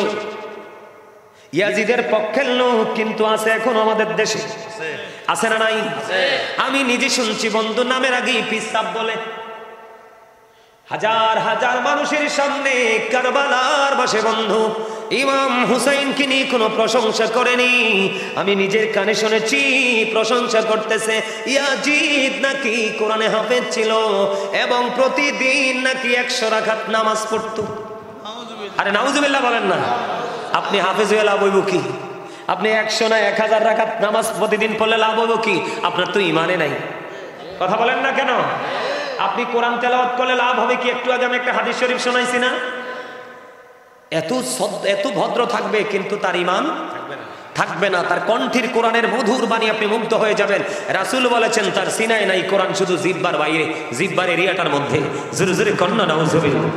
ইয়াজিদের পক্ষের লোক কিন্তু আছে এখন আমাদের দেশে, আছে না নাই? আমি নিজে শুনছি বন্ধু, নামের আগেই পিসাব বলে। হাজার হাজার মানুষের সামনে কারবালার বসে বন্ধু ইমাম হুসাইনকে নিয়ে কোনো প্রশংসা করেনি। আমি নিজের কানে শুনেছি প্রশংসা করতেছে, ইয়াজিদ নাকি কোরআনে হাফেজ ছিল এবং প্রতিদিন নাকি 100 রাকাত নামাজ পড়তো। আরে নাউজুবিল্লাহ বলেন না। আপনি হাফেজ হয়ে লাভ হইব কি? আপনি 100 না 1000 রাকাত নামাজ প্রতিদিন পড়লে লাভ হইব কি? আপনার তো ইমানে নাই। কথা বলেন না কেন? আপনি কোরআন তেলাওয়াত করলে লাভ হবে কি? একটু আগে আমি একটা হাদিস শরীফ শোনাইছি না? এত ভদ্র থাকবে কিন্তু তার ঈমান থাকবে না। তার কণ্ঠের কোরআনের মধুর বাণী আপনি মুগ্ধ হয়ে যাবেন। রাসূল বলেছেন তার সিনায় নাই কোরআন, শুধু জিহ্বার বাইরে, জিহ্বার এরিয়াটার মধ্যে। জোরে জোরে কন্না নাউজুবিল্লাহ।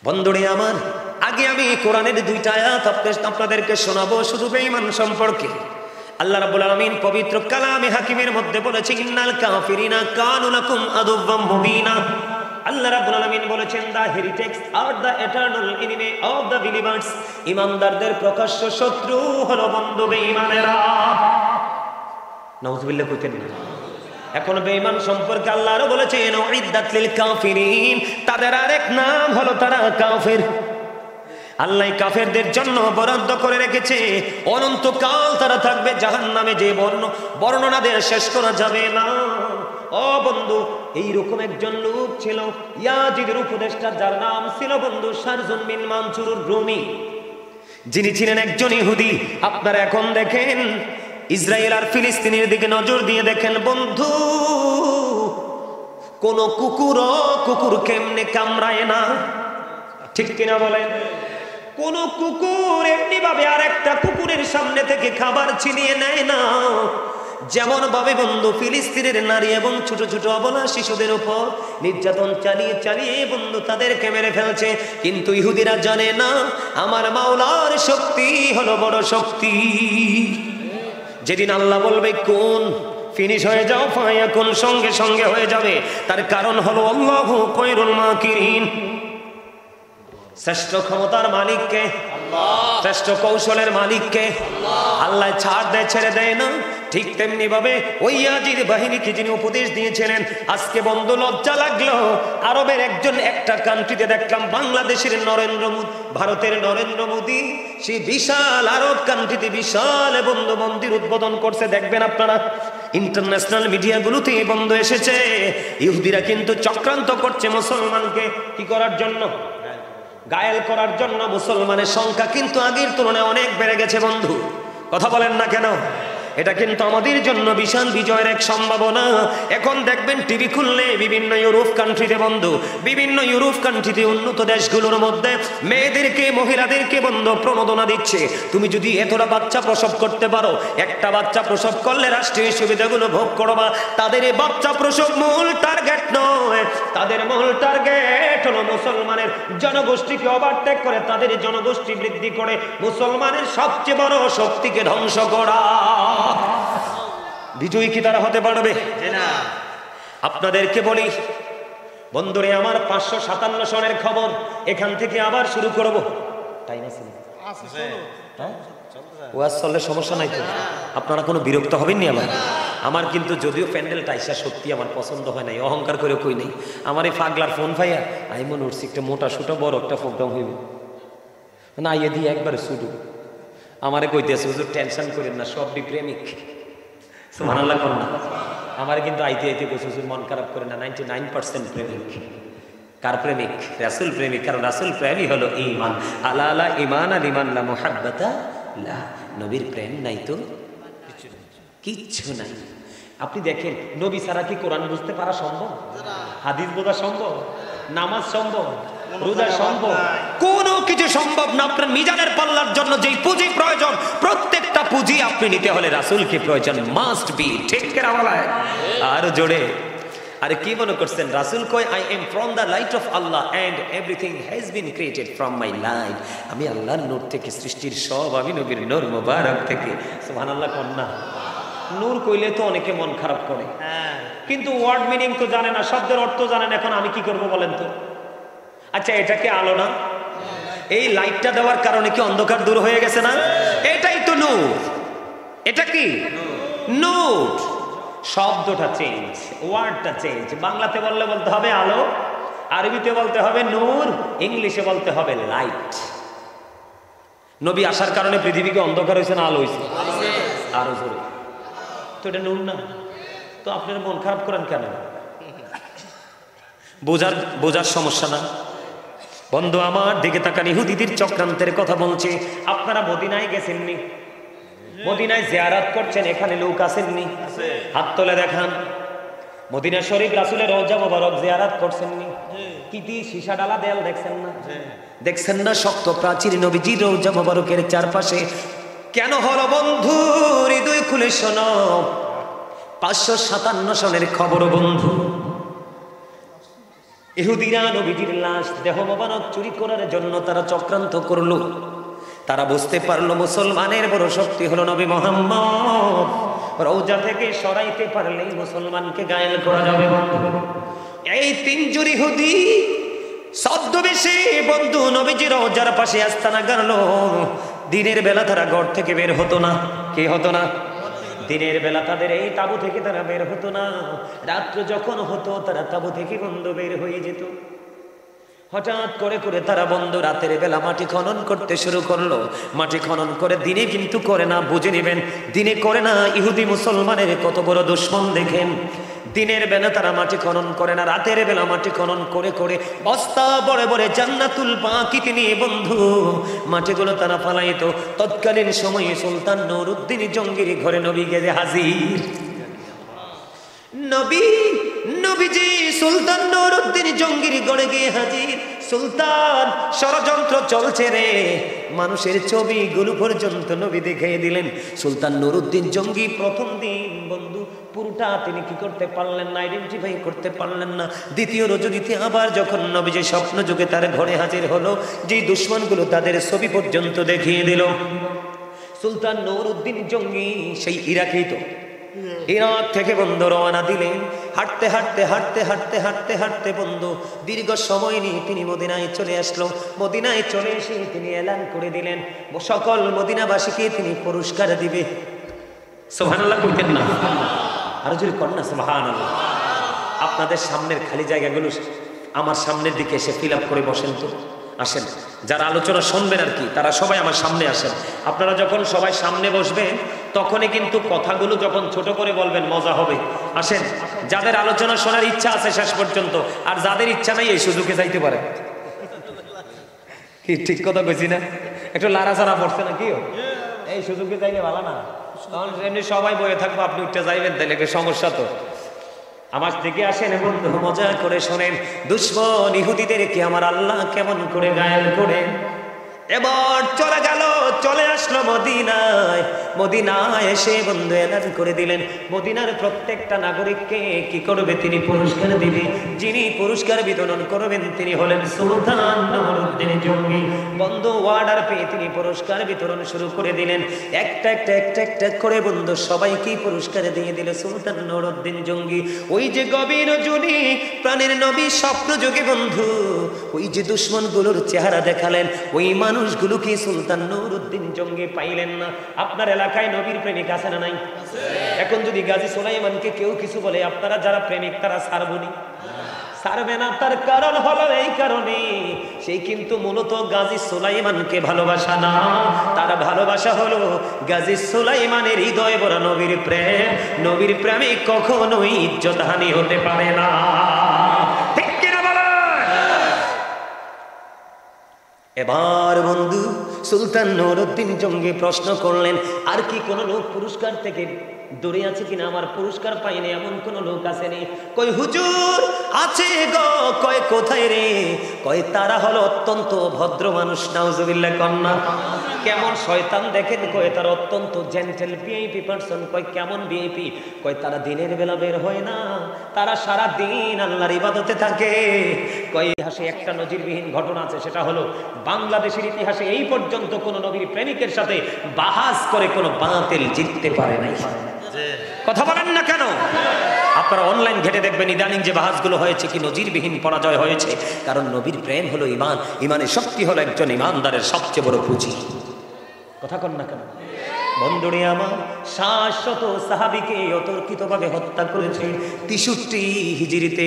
বন্ধুরে আমার, আগে আমি কোরআনের 2টা আয়াত আপনাদেরকে শোনাবো শুধু বেঈমান সম্পর্কে। আল্লাহ রাব্বুল আলামিন পবিত্র কালামে হাকিমের মধ্যে বলেছে, ইন্নাল কাফিরিনা কানু লাকুম আদুওয়াম মুবিনা। আল্লাহ রাব্বুল আলামিন বলেছেন, the heretics are the eternal enemy of the believers. ইমানদারদের প্রকাশ্য শত্রু হলো বন্ধু বেঈমানেরা। নাউজুবিল্লাহ কইতেন না? এখন বেঈমান সম্পর্কে আল্লাহ আরো বলেছেন, উইদ্দাত লিল কাফিরিন, তাদের আরেক নাম হলো তারা কাফের। আল্লাহ কাফেরদের জন্য বরাদ্দ করে রেখেছে, অনন্তকাল তারা থাকবে জাহান্নামে, যে বর্ণনা দিয়ে শেষ করা যাবে না। ও বন্ধু, এইরকম একজন লোক ছিল ইয়াজিদের উপদেষ্টা, যার নাম ছিল বন্ধু শারজুন বিন মানসুর রুমি, যিনি ছিলেন একজন ইহুদি। আপনারা এখন দেখেন ইসরায়েল আর ফিলিস্তিনের দিকে নজর দিয়ে দেখেন বন্ধু, কোন কুকুর কেমনে কামড়ায় না, ঠিক কিনা বলেন? কোন কুকুর এমনি ভাবে আর একটা কুকুরের সামনে থেকে খাবার ছিনিয়ে নেয় না, যেমন ভাবে বন্ধু ফিলিস্তিনের নারী এবং ছোট ছোট অবলা শিশুদের উপর নির্যাতন চালিয়ে চালিয়ে বন্ধু তাদেরকে মেরে ফেলছে। কিন্তু ইহুদিরা জানে না আমার মাওলার শক্তি হলো বড় শক্তি। যেদিন আল্লাহ বলবে কোন ফিনিশ হয়ে যাও, ফায়াকুন সঙ্গে সঙ্গে হয়ে যাবে। তার কারণ হলো আল্লাহু খায়রুল মাকিরিন। শ্রেষ্ঠ ক্ষমতার মালিককে আল্লাহ, শ্রেষ্ঠ কৌশলের মালিককে আল্লাহ। আল্লাহ ছাড় দেয়, ছেড়ে দেয় না। ঠিক তেমনি ভাবে ওই ইয়াজিদ বাহিনীকে যিনি উপদেশ দিয়েছিলেন, আজকে বন্ধু লজ্জা লাগলো আরবের একটা কান্ট্রিতে দেখলাম বাংলাদেশের নরেন্দ্র মোদী, ভারতের নরেন্দ্র মোদী সেই বিশাল আরব কান্ট্রিতে বিশাল বন্ধু মন্দির উদ্বোধন করছে। দেখবেন আপনারা ইন্টারন্যাশনাল মিডিয়াগুলোতে বন্ধ এসেছে। ইহুদিরা কিন্তু চক্রান্ত করছে মুসলমানকে কি করার জন্য, গায়েল করার জন্য। মুসলমানের সংখ্যা কিন্তু আগের তুলনায় অনেক বেড়ে গেছে বন্ধু, কথা বলেন না কেন? এটা কিন্তু আমাদের জন্য বিশাল বিজয়ের এক সম্ভাবনা। এখন দেখবেন টিভি খুললে বিভিন্ন ইউরোপ কান্ট্রিতে বন্ধু, বিভিন্ন ইউরোপ কান্ট্রিতে উন্নত দেশগুলোর মধ্যে মেয়েদেরকে মহিলাদেরকে বন্ধু প্রণোদনা দিচ্ছে। তুমি যদি এতটা বাচ্চা প্রসব করতে পারো, একটা বাচ্চা প্রসব করলে রাষ্ট্রীয় সুবিধাগুলো ভোগ করবা। তাদের এই বাচ্চা প্রসব মূল টার্গেট নয়, তাদের মূল টার্গেট হলো মুসলমানের জনগোষ্ঠীকে ওভারটেক করে তাদের জনগোষ্ঠী বৃদ্ধি করে মুসলমানের সবচেয়ে বড় শক্তিকে ধ্বংস করা। বিজয়ী কি তারা হতে পারবে? আপনাদেরকে বলি বন্ধুরে, আমার 557 সনের খবর এখান থেকে আবার শুরু করব। টাইম আছে? ওয়াজ চললে সমস্যা নাই তো? আপনারা কোনো বিরক্ত হবেন নি? আমার কিন্তু যদিও প্যান্ডেল টাইসা সত্যি আমার পছন্দ হয় নাই, অহংকার করে কই নাই। আমার এই পাগলার ফোন ভাইয়া আমি মনে উঠছি একটা মোটা সুটা বড় একটা প্রোগ্রাম হইব না, ইয়ে দিয়ে একবারে শুধু আমারে কইতেছে হুজুর টেনশন করেন না, সবই প্রেমিক। সুবহানাল্লাহ কোন না? আমার কিন্তু আইতে আইতে কইছে হুজুর মন খারাপ করে না, 99% প্রেমিক। কার প্রেমিক? রাসূল প্রেমিক। কারণ রাসূল প্রেমই হলো ঈমান। আলা আলা ঈমান লিমান লা মুহাব্বাতা লা। নবীর প্রেম নাই তো কিচ্ছু নাই। আপনি দেখেন নবী ছাড়া কি কোরআন বুঝতে পারা সম্ভব? হাদিস বোঝা সম্ভব? নামাজ সম্ভব? রোজা সম্ভব? কোনো কিছু সম্ভব না। আপনার মিজানের পাল্লার জন্য যেই পুঁজি প্রয়োজন, প্রত্যেকটা পুঁজি আপনি নিতে হলে রাসূলকে প্রয়োজন, মাস্ট বি। ঠিক করে বলায় আর জোরে। আরে কি মনে করছেন রাসূল কয় I am from the light of Allah and everything has been created from my light. আমি আল্লাহর নূর থেকে, সৃষ্টির সব আমি নবীর নূর মুবারক থেকে। সুবহানাল্লাহ কোন না? নূর কইলে তো অনেকে মন খারাপ করে, কিন্তু ওয়ার্ড মিনিং তো জানে না, শব্দের অর্থ জানে না। এখন আমি কি করব বলেন তো? আচ্ছা এটা কি আলো না? এই লাইটটা দেওয়ার কারণে কি অন্ধকার দূর হয়ে গেছে না? এটাই তো নূর। এটা কি নূর? শব্দটা চেঞ্জ, ওয়ার্ডটা চেঞ্জ। বাংলাতে বললে বলতে হবে আলো, আরবিতে বলতে হবে নূর, ইংলিশে বলতে হবে লাইট। নবী আসার কারণে পৃথিবীকে অন্ধকার হয়েছে না আলো হয়েছে? আরো জোরে। তো এটা নূর না? তো আপনারা মন খারাপ করেন কেন? বোঝার সমস্যা না? বন্ধু আমার দিকে তাকান, ইহুদিদের চক্রান্তের কথা বলছে। আপনারা মদিনায় গেছেননি? মদিনায় জিয়ারত করছেন, এখানে লোক আসেননি? হাত তুলে দেখান। মদিনা শরীফ রাসূলের রওজা মোবারক জিয়ারত করছেননি? কি দিয়ে সীসা ডালা দেয়াল দেখছেন না? দেখছেন না শক্ত প্রাচীর নবীজির রওজা মোবারকের চারপাশে? কেন হলো বন্ধু? হৃদয় খুলে শোনো, 557 সনের খবর বন্ধু। ইহুদিরা নবীজির লাশ দেহ মোবারক চুরি করার জন্য তারা চক্রান্ত করলো। তারা বুঝতে পারলো মুসলমানের বড় শক্তি হলো নবী মুহাম্মদ। রওজা থেকে সরাইতে পারলেই মুসলমানকে গায়েল করা যাবে বন্ধু। এই তিনজন ইহুদি ছদ্মবেশে বন্ধু নবীজির রওজার পাশে আস্তানা গাড়লো। দিনের বেলা তারা ঘর থেকে বের হতো না। কি হতো না? দিনের বেলা তাদের এই তাবু থেকে তারা বের হতো না। রাত্র যখন হতো তারা তাবু থেকে বন্ধু বের হয়ে যেত। হঠাৎ করে করে তারা বন্ধু রাতের বেলা মাটি খনন করতে শুরু করলো। মাটি খনন করে, দিনে কিন্তু করে না, বুঝে নেবেন, দিনে করে না। ইহুদি মুসলমানের কত বড় দুশমন দেখেন। দিনের বেলা তারা মাটি খনন করে না, রাতের বেলা মাটি খনন করে করে বস্তা বড় বড় জান্নাতুল বাকিতে নিয়ে বন্ধু মাটিগুলো তারা ফালাইতো। তৎকালীন সময়ে সুলতান নুরউদ্দিন জঙ্গির ঘরে নবী গেছে হাজির। নবীজি সুলতান নুরউদ্দিন জঙ্গির ঘরে গিয়ে হাজির। সুলতান ষড়যন্ত্র চলছে রে, মানুষের ছবিগুলো পর্যন্ত নবী দেখিয়ে দিলেন। সুলতান নুরউদ্দিন জঙ্গি প্রথম দিন বন্ধু পুরোটা তিনি কি করতে পারলেন না, আইডেন্টিফাই করতে পারলেন না। দ্বিতীয় রজনীতে আবার যখন নবী যে স্বপ্ন যুগে তার ঘরে হাজির হলো, যেই দুশ্মনগুলো তাদের ছবি পর্যন্ত দেখিয়ে দিল, সুলতান নুরউদ্দিন জঙ্গি সেই ইরাকেই তো, ইরাক থেকে বন্ধু রওনা দিলেন। হাঁটতে হাঁটতে হাঁটতে হাঁটতে হাঁটতে হাঁটতে বন্ধু দীর্ঘ সময় নিয়ে তিনি মদিনায় চলে আসলো। মদিনায় চলে এসে তিনি এলান করে দিলেন সকল মদিনাবাসীকে তিনি পুরস্কার দিবে। সুবহানাল্লাহ কইতেন না? আরো জোরে কর না সুবহানাল্লাহ। আপনাদের সামনের খালি জায়গাগুলো আমার সামনের দিকে এসে ফিল আপ করে বসেন তো, আসেন। যারা আলোচনা শুনবেন আর কি, তারা সবাই আমার সামনে আসেন। আপনারা যখন সবাই সামনে বসবেন তখনই কিন্তু কথাগুলো যখন ছোট করে বলবেন মজা হবে। আসেন, যাদের আলোচনা শোনার ইচ্ছা আছে শেষ পর্যন্ত, আর যাদের ইচ্ছা নাই এই সুযোগে যাইতে পারে। কি ঠিক কথা কইছি না? একটু লাড়াচাড়া পড়ছে না কি? এই সুযোগে যাইলে ভালো না, কারণ এমনি সবাই বয়ে থাকবো, আপনি উঠতে যাইবেন তাহলে সমস্যা তো। আমার দিকে আসেন বন্ধু, মজা করে শোনেন দুশ্মন ইহুদিদেরকে আমার আল্লাহ কেমন করে গায়েল করে। এবার চলে গেল, চলে আসলো মদিনায়। মদিনায় এসে বন্ধু এলান করে দিলেন মদিনার প্রত্যেকটা নাগরিককে কি করবে, তিনি পুরস্কার দিবে। যিনি পুরস্কার বিতরণ করবেন তিনি হলেন সুলতান নুরউদ্দিন জঙ্গি। বন্ধু অর্ডার পেয়ে তিনি পুরস্কার বিতরণ শুরু করে দিলেন। একটা একটা একটা একটা করে বন্ধু সবাইকেই পুরস্কার দিয়ে দিল সুলতান নুরউদ্দিন জঙ্গি। ওই যে গভীর জুনি প্রাণের নবী স্বপ্ন যোগে বন্ধু ওই যে দুশ্মনগুলোর চেহারা দেখালেন, ওই মানুষগুলো কি সুলতান নুরউদ্দিন জঙ্গি পাইলেন না? আপনার এলাকায় নবীর প্রেমিক আছে না নাই? এখন যদি গাজী সুলাইমানকে কেউ কিছু বলে, আপনারা যারা প্রেমিক তারা ছাড়বনি? ছাড়বে না। তার কারণ হলো এই কারণে সেই কিন্তু মূলত গাজী সুলাইমানকে ভালোবাসা না, তার ভালোবাসা হলো গাজী সুলাইমানের হৃদয় ভরা নবীর প্রেম। নবীর প্রেমে কখনোই ইজ্জতহানি হতে পারে না। ঠিক কিনা বলেন? এবার বন্ধু সুলতান নুরউদ্দিন জঙ্গি প্রশ্ন করলেন, আর কি কোনো লোক পুরস্কার থেকে দূরে আছে কিনা? আমার পুরস্কার পাইনি এমন কোন লোক আসেনি? কই হুজুর আছে গো। কয় কোথায় রে? কয় তারা হলো অত্যন্ত ভদ্র মানুষ। নাউজুবিল্লাহ কন্যা। কেমন শয়তান দেখেন? কয় তারা অত্যন্ত জেন্টেল ভিআইপি পারসন। কয় কেমন ভিআইপি? কয় তারা দিনের বেলা বের হয় না, তারা সারা দিন আল্লাহর ইবাদতে থাকে। কয় ইতিহাসে একটা নজিরবিহীন ঘটনা আছে, সেটা হলো বাংলাদেশের ইতিহাসে এই পর্যন্ত কোন নবীর প্রেমিকের সাথে বাহাস করে কোন বাতিল জিততে পারে নাই। কথা বলেন না কেন? আপনারা অনলাইন ঘেটে দেখবেন ইদানিং যে বাহাসগুলো হয়েছে কি নজিরবিহীন পরাজয় হয়েছে। কারণ নবীর প্রেম হলো ঈমান, ঈমানের শক্তি হলো একজন ঈমানদারের সবচেয়ে বড় পুঁজি। কথা কন না কেন? বন্ধুরে আমার 700 সাহাবীকে অতর্কিতভাবে হত্যা করেছে। 63 হিজরিতে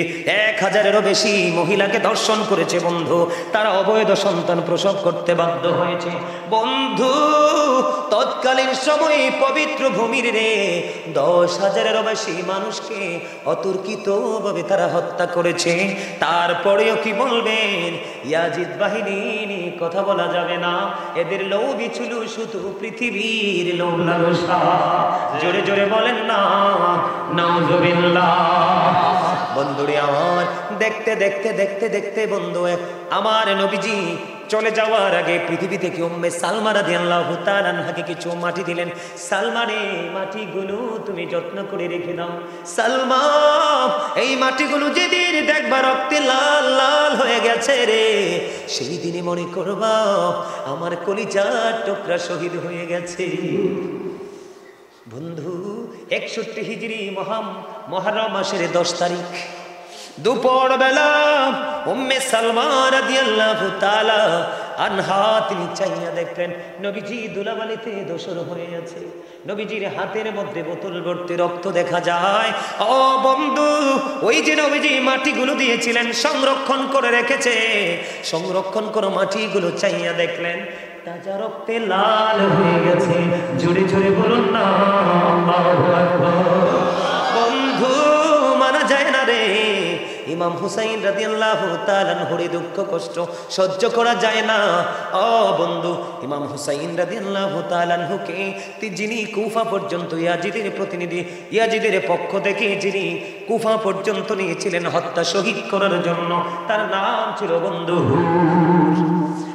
1000-এরও বেশি মহিলাকে ধর্ষণ করেছে বন্ধু। তারা অবৈধ সন্তান প্রসব করতে বাধ্য হয়েছে বন্ধু। তৎকালীন সময়ে পবিত্র ভূমির রে 10,000-এরও বেশি মানুষকে অতর্কিতভাবে তারা হত্যা করেছে। তারপরেও কি বলবেন? ইয়াজিদ বাহিনী কথা বলা যাবে না। এদের লৌবি ছিল শুধু পৃথিবীর লোলালসা। জোরে জোরে বলেন না নাউজুবিল্লাহ। বন্ধুরে আমার দেখতে দেখতে দেখতে দেখতে বন্ধু আমার নবীজি চলে যাওয়ার আগে পৃথিবী থেকে উম্মে সালমা রাদিয়াল্লাহু তাআলা আনহাকে কিছু মাটি দিলেন। সালমা রে, মাটিগুলো তুমি যত্ন করে রেখে দাও। সালমা, এই মাটিগুলো যেদিন দেখবা রক্তে লাল লাল হয়ে গেছে রে, সেই দিনে মনে করবা আমার কলিজার টুকরা শহীদ হয়ে গেছে। বন্ধু 61 হিজরি মুহররম মাসের 10 তারিখ দুপুর বেলা উম্মে সালমা রাদিয়াল্লাহু তাআলা আনহা তিনি চাইয়া দেখলেন নবীজি ধুলাবালিতে ধূসর হয়ে আছে। নবীজির হাতের মধ্যে বোতল ভর্তি রক্ত দেখা যায়। ও বন্ধু, ওই যে নবীজি মাটিগুলো দিয়েছিলেন সংরক্ষণ করে রেখেছে, সংরক্ষণ করে মাটিগুলো চাইয়া দেখলেন তাজা রক্তে লাল হয়ে গেছে। জোরে জোরে বলুন না আল্লাহু আকবার। বন্ধু মানা যায় না রে, ইমাম হুসাইন রাদিয়াল্লাহু তাআলা আনহুর দুঃখ কষ্ট সহ্য করা যায় না। ও বন্ধু, ইমাম হুসাইন রাদিয়াল্লাহু তাআলা আনহুকে যিনি কুফা পর্যন্ত ইয়াজিদের প্রতিনিধি, ইয়াজিদের পক্ষ থেকে যিনি কুফা পর্যন্ত নিয়েছিলেন হত্যা শহীদ করার জন্য, তার নাম ছিল বন্ধু হুর।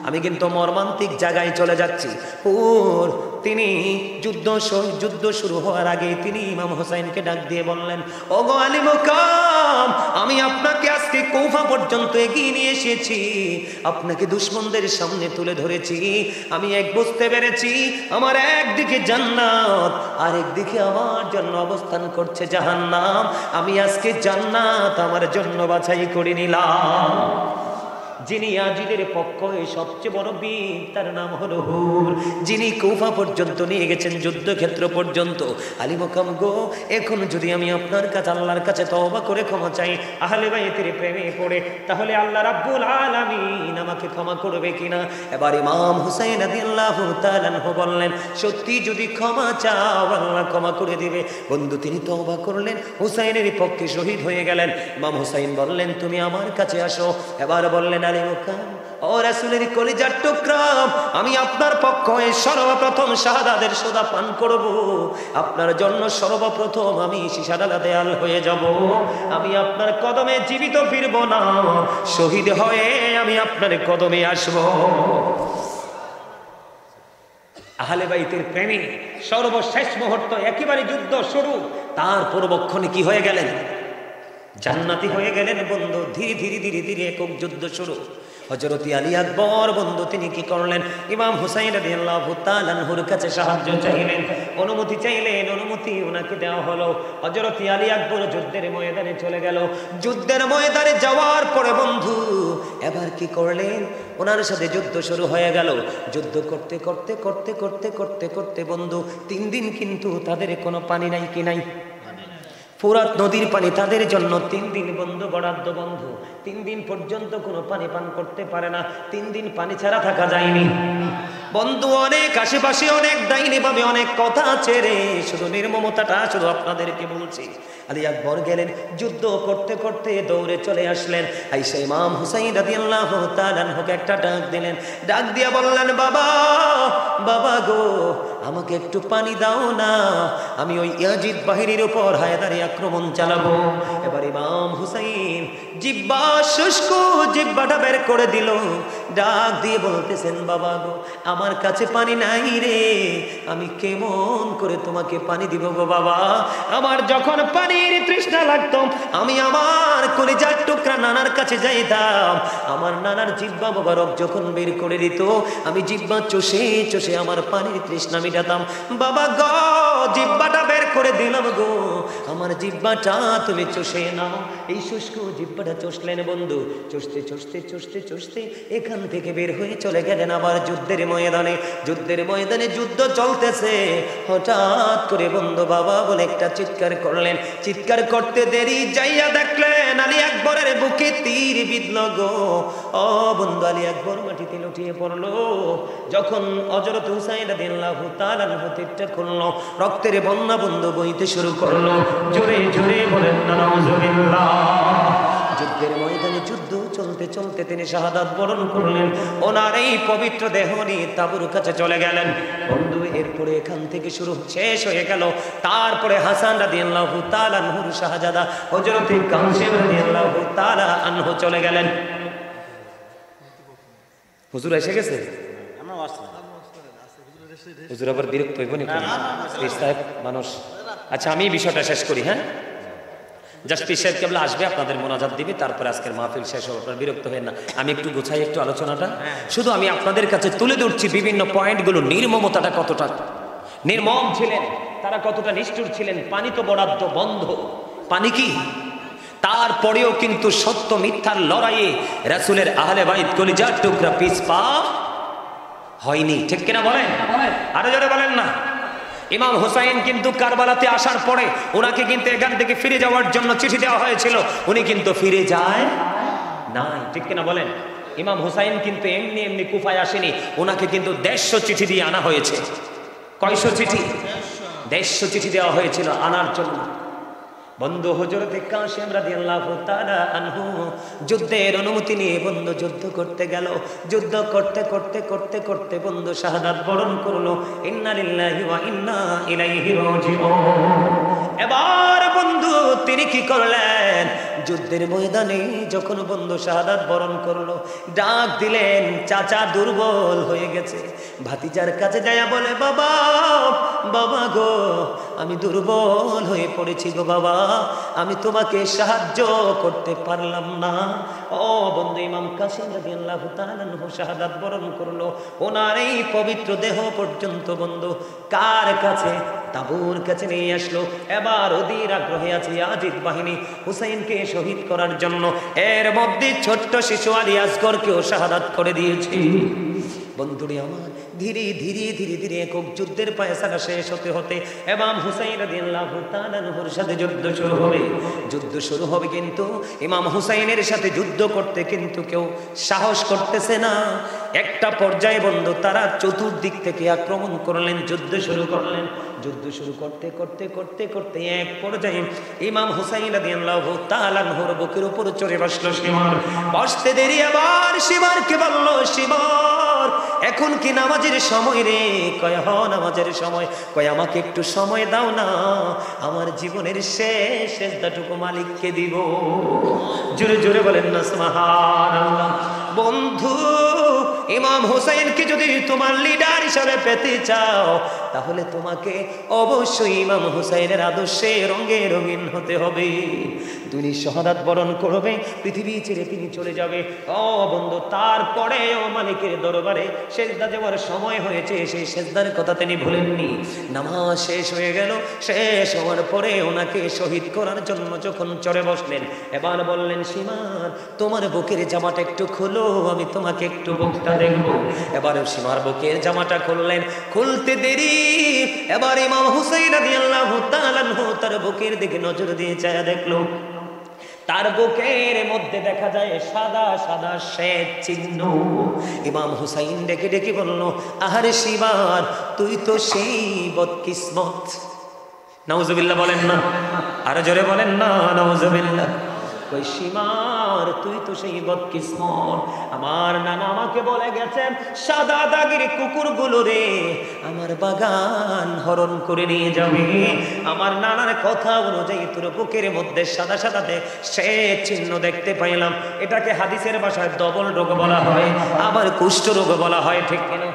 আমি কিন্তু মর্মান্তিক জায়গায় চলে যাচ্ছি। হুর তিনি যুদ্ধ শুরু হওয়ার আগে তিনি ইমাম হুসাইনকে ডাক দিয়ে বললেন, ওগো আলী মুকাম, আমি আপনাকে আজকে কুফা পর্যন্ত এগিয়ে নিয়ে এসেছি, আপনাকে দুশমনদের সামনে তুলে ধরেছি। আমি এক বুঝতে পেরেছি, আমার একদিকে জান্নাত আর একদিকে আমার জন্য অবস্থান করছে জাহান্নাম। আমি আজকে জান্নাত আমার জন্য বাছাই করে নিলাম। যিনি ইয়াজিদের পক্ষে সবচেয়ে বড় বীর, তার নাম হলো হুর, যিনি কুফা পর্যন্ত নিয়ে গেছেন, যুদ্ধক্ষেত্র পর্যন্ত। আলী মুকাম গো, এখন যদি আমি আপনার কাছে আল্লাহর কাছে তওবা করে ক্ষমা চাই, আহলে বাইতের প্রেমে পড়ে, তাহলে আল্লাহ রাব্বুল আলামিন আমাকে ক্ষমা করবে কিনা? এবার ইমাম হুসাইন রাদিয়াল্লাহু তাআলা আনহু বললেন, সত্যি যদি ক্ষমা চাও আল্লাহ ক্ষমা করে দিবে। বন্ধু, তিনি তওবা করলেন, হুসাইনের পক্ষে শহীদ হয়ে গেলেন। ইমাম হুসাইন বললেন, তুমি আমার কাছে আসো। এবার বললেন, আলী মুকাম, ও রাসূলের কলিজার টুকরা, আমি আপনার পক্ষে সর্বপ্রথম শাহাদাতের সোদা পান করব। আপনার জন্য সর্বপ্রথম আমি শিশাডালা দেয়াল হয়ে যাব। আমি আপনার কদমে জীবিত ফিরব না, শহীদ হয়ে আমি আপনার কদমে আসব। আহলে বাইতের প্রেমী সর্বশেষ মুহূর্ত, একেবারে যুদ্ধ শুরু, তার পূর্বক্ষণে কি হয়ে গেলেন? জান্নাতি হয়ে গেলেন। বন্ধু, ধীরে ধীরে ধীরে ধীরে একক যুদ্ধ শুরু। হযরত আলী আকবর বন্ধু তিনি কি করলেন? ইমাম হুসাইন রাদিয়াল্লাহু তাআলা আনহুর কাছে সাহায্য চাইলেন, অনুমতি চাইলেন, অনুমতি ওনাকে দেওয়া হলো। হযরত আলী আকবর যুদ্ধের ময়দানে চলে গেল। যুদ্ধের ময়দানে যাওয়ার পরে বন্ধু এবার কি করলেন? ওনার সাথে যুদ্ধ শুরু হয়ে গেল। যুদ্ধ করতে করতে করতে করতে করতে করতে বন্ধু 3 দিন কিন্তু তাদের কোনো পানি নাই, কি নাই? ফোরাত নদীর পানি তাদের জন্য 3 দিন বন্ধ, বরাদ্দ বন্ধ। 3 দিন পর্যন্ত কোনো পানি পান করতে পারে না। 3 দিন পানি ছাড়া থাকা যায়নি বন্ধু। অনেক আশেপাশে অনেক ডাইনি ভাবে অনেক কথা আছে রে, শুধু নির্মমতাটা শুধু আপনাদেরকে বলছি। আলী আকবর গেলেন, যুদ্ধ করতে করতে দৌড়ে চলে আসলেন। আইসা ইমাম হুসাইন রাদিয়াল্লাহু তাআলা আনহুকে একটা ডাক দিলেন। ডাক দিয়া বললেন, বাবা, বাবা গো, আমাকে একটু পানি দাও না, আমি ওই ইয়াজিদ বাহিনীর উপর হায়দারি আক্রমণ চালাবো। এবার ইমাম হুসাইন জিহ্বা শুষ্ক, জিহ্বাটা বের করে দিল, ডাক দিয়ে বলতেছেন, বাবা গো, আমার কাছে পানি নাই রে, আমি কেমন করে তোমাকে পানি দিব গো বাবা? আমার যখন পানির তৃষ্ণা লাগতো, আমি আমার কলিজার টুকরা নানার কাছে যাইতাম। আমার নানার জিহ্বা মোবারক যখন বের করে দিত, আমি জিহ্বা চষে চষে আমার পানির তৃষ্ণা মিটাতাম। বাবা গো, জিহ্বাটা বের করে দিলাম গো, আমার জিহ্বাটা তুমি চষে নাও। এই শুষ্ক জিহ্বাটা চষলেন বন্ধু। চষতে চষতে চষতে চষতে এখান থেকে বের হয়ে চলে গেলেন আবার যুদ্ধের ময়দানে। যুদ্ধের ময়দানে যুদ্ধ চলতেছে। হঠাৎ করে বন্ধু বাবা বলে একটা চিৎকার করলেন। চিৎকার করতে দেরি যাইয়া দেখলেন আলী আকবরের বুকে তীর বিঁধল গো। ও বন্ধু, আলী আকবর মাটিতে লুটিয়ে পড়লো। যখন হযরত হুসাইন রাদিয়াল্লাহু তাআলা আনহু তীরটা খুললো, রক্তের বন্যা বন্ধু বইতে শুরু করলো। জোরে জোরে বলেন না নাউজুবিল্লাহ। যুদ্ধের ময়দানে যুদ্ধ চলতে চলতে তিনি শাহাদাত বরণ করলেন। ওনার এই পবিত্র দেহ নিয়ে তাঁবুর কাছে চলে গেলেন বন্ধু। এরপরে এখান থেকে শুরু শেষ হয়ে গেল। তারপরে হাসান রাদিয়াল্লাহু তাআলা আনহুর শাহজাদা হযরত কাসেম রাদিয়াল্লাহু তাআলা আনহু চলে গেলেন। হুজুর এসে গেছে? হুজুর আবার বিরক্ত হইব নাকি? সাহেব মানুষ। আচ্ছা, আমি বিষয়টা শেষ করি। হ্যাঁ, জাস্টিস সাহেব কেবল আসবে, আপনাদের মোনাজাত দিবে, তারপরে আজকের মাহফিল শেষ হবে। আপনারা বিরক্ত হবেন না, আমি একটু গোছাই একটু আলোচনাটা। শুধু আমি আপনাদের কাছে তুলে ধরছি বিভিন্ন পয়েন্টগুলো। নির্মমতাটা কতটা নির্মম ছিলেন, তারা কতটা নিষ্ঠুর ছিলেন। পানি তো বরাদ্দ বন্ধ, পানি কি? তারপরেও কিন্তু সত্য মিথ্যার লড়াইয়ে রাসূলের আহলে বাইত কলিজার টুকরা পিছপা হয়নি। ঠিক কিনা বলেন? আরো জোরে বলেন না। ইমাম হুসাইন কিন্তু কারবালাতে আসার পরে ওনাকে কিন্তু এখান থেকে ফিরে যাওয়ার জন্য চিঠি দেওয়া হয়েছিল, উনি কিন্তু ফিরে যায় নাই। ঠিক কিনা বলেন? ইমাম হুসাইন কিন্তু এমনি এমনি কুফায় আসেনি, ওনাকে কিন্তু 150 চিঠি দিয়ে আনা হয়েছে। কয়শো চিঠি? 150 চিঠি দেওয়া হয়েছিল আনার জন্য। বন্ধু হযরতে কাসেম রাদিয়াল্লাহু তাআলা আনহু যুদ্ধের অনুমতি নিয়ে বন্ধু যুদ্ধ করতে গেল। যুদ্ধ করতে করতে করতে করতে বন্ধু শাহাদাত বরণ করলো। ইন্না লিল্লাহি ওয়া ইন্না ইলাইহি রাজিউন। এবার বন্ধু তিনি কি করলেন, যুদ্ধের ময়দানে যখন বন্ধু শাহাদাত বরণ করলো, ডাক দিলেন, চাচা দুর্বল হয়ে গেছে। ভাতিজার কাছে যায় বলে, বাবা বাবা গো, আমি দুর্বল হয়ে পড়েছি গো বাবা, আমি তোমাকে সাহায্য করতে পারলাম না। ও বন্ধু, ইমাম কাসেম রাদিয়াল্লাহু তাআলা আনহু শাহাদাত বরণ করলো। ওনার এই পবিত্র দেহ পর্যন্ত বন্ধু কার কাছে, তাবুর কাছে নিয়ে আসলো। এবার অধীর আগ্রহে আছে ইয়াজিদ বাহিনী হুসাইনকে শহীদ করার জন্য। এর মধ্যে ছোট্ট শিশু আলী আসগরকেও শাহাদাত করে দিয়েছে। বন্ধুরে আমার, ধীরে ধীরে ধীরে ধীরে একক যুদ্ধের ফায়সালা শেষ হতে হতে ইমাম হুসাইন রাদিয়াল্লাহু তাআলা আনহুর সাথে যুদ্ধ শুরু হবে। যুদ্ধ শুরু হবে, কিন্তু ইমাম হুসাইনের সাথে যুদ্ধ করতে কিন্তু কেউ সাহস করতেছে না। একটা পর্যায়ে বন্ধু তারা চতুর্দিক থেকে আক্রমণ করলেন, যুদ্ধ শুরু করলেন। যুদ্ধ শুরু করতে করতে করতে করতে এক পর্যায়ে ইমাম হুসাইন রাদিয়াল্লাহু তাআলা আনহুর বুকের উপর চড়ে বসলো সীমার। বসতে দেরি আবার সীমারকে বলল, সীমার এখন কি নামাজের সময় রে? কয় হ নামাজের সময়। কয় আমাকে একটু সময় দাও না, আমার জীবনের শেষ সেজদাটুকু মালিককে দিব। জোরে জোরে বলেন না সুবহানাল্লাহ। বন্ধু, ইমাম হুসাইনকে যদি তোমার লিডার হিসাবে পেতে চাও, তাহলে তোমাকে অবশ্যই ইমাম হুসাইনের আদর্শে রঙে রঙিন হতে হবে। তুমি শাহাদাত বরণ করবে, পৃথিবী ছেড়ে তিনি চলে যাবে। ও বন্ধু, তারপরে ও মালিকের দরবারে সেজদা দেওয়ার সময় হয়েছে, সেই সেজদার কথা তিনি ভুলেননি। নামাজ শেষ হয়ে গেল, শেষ হওয়ার পরে ওনাকে শহীদ করার জন্য যখন চড়ে বসলেন, এবার বললেন, সীমার তোমার বুকের জামাটা একটু খুলো, আমি তোমাকে একটু বুকটা দেখবো। এবার সীমার বুকের জামাটা খুললেন। খুলতে দেরি, এবার ইমাম হুসাইন রাদিয়াল্লাহু তাআলা আনহু তার বুকের দিকে নজর দিয়ে চায়া দেখলো, তার বুকের মধ্যে দেখা যায় সাদা সাদা শ্বেত চিহ্ন। ইমাম হুসাইন ডেকে ডেকে বলল, আহারে সীমার, তুই তো সেই বদকিসমত। নাউজুবিল্লাহ বলেন না, আরো জোরে বলেন না নাউজুবিল্লাহ। কই সীমার, তুই তো সেই বদকিসমত। আমার নানা আমাকে বলে গেছেন, সাদা দাগের কুকুরগুলো রে আমার বাগান হরণ করে নিয়ে যাবে। আমার নানার কথা অনুযায়ী তোর বুকের মধ্যে সাদা সাদাতে সে চিহ্ন দেখতে পাইলাম। এটাকে হাদিসের ভাষায় ডবল রোগ বলা হয়, আবার কুষ্ঠ রোগ বলা হয়, ঠিক কিনা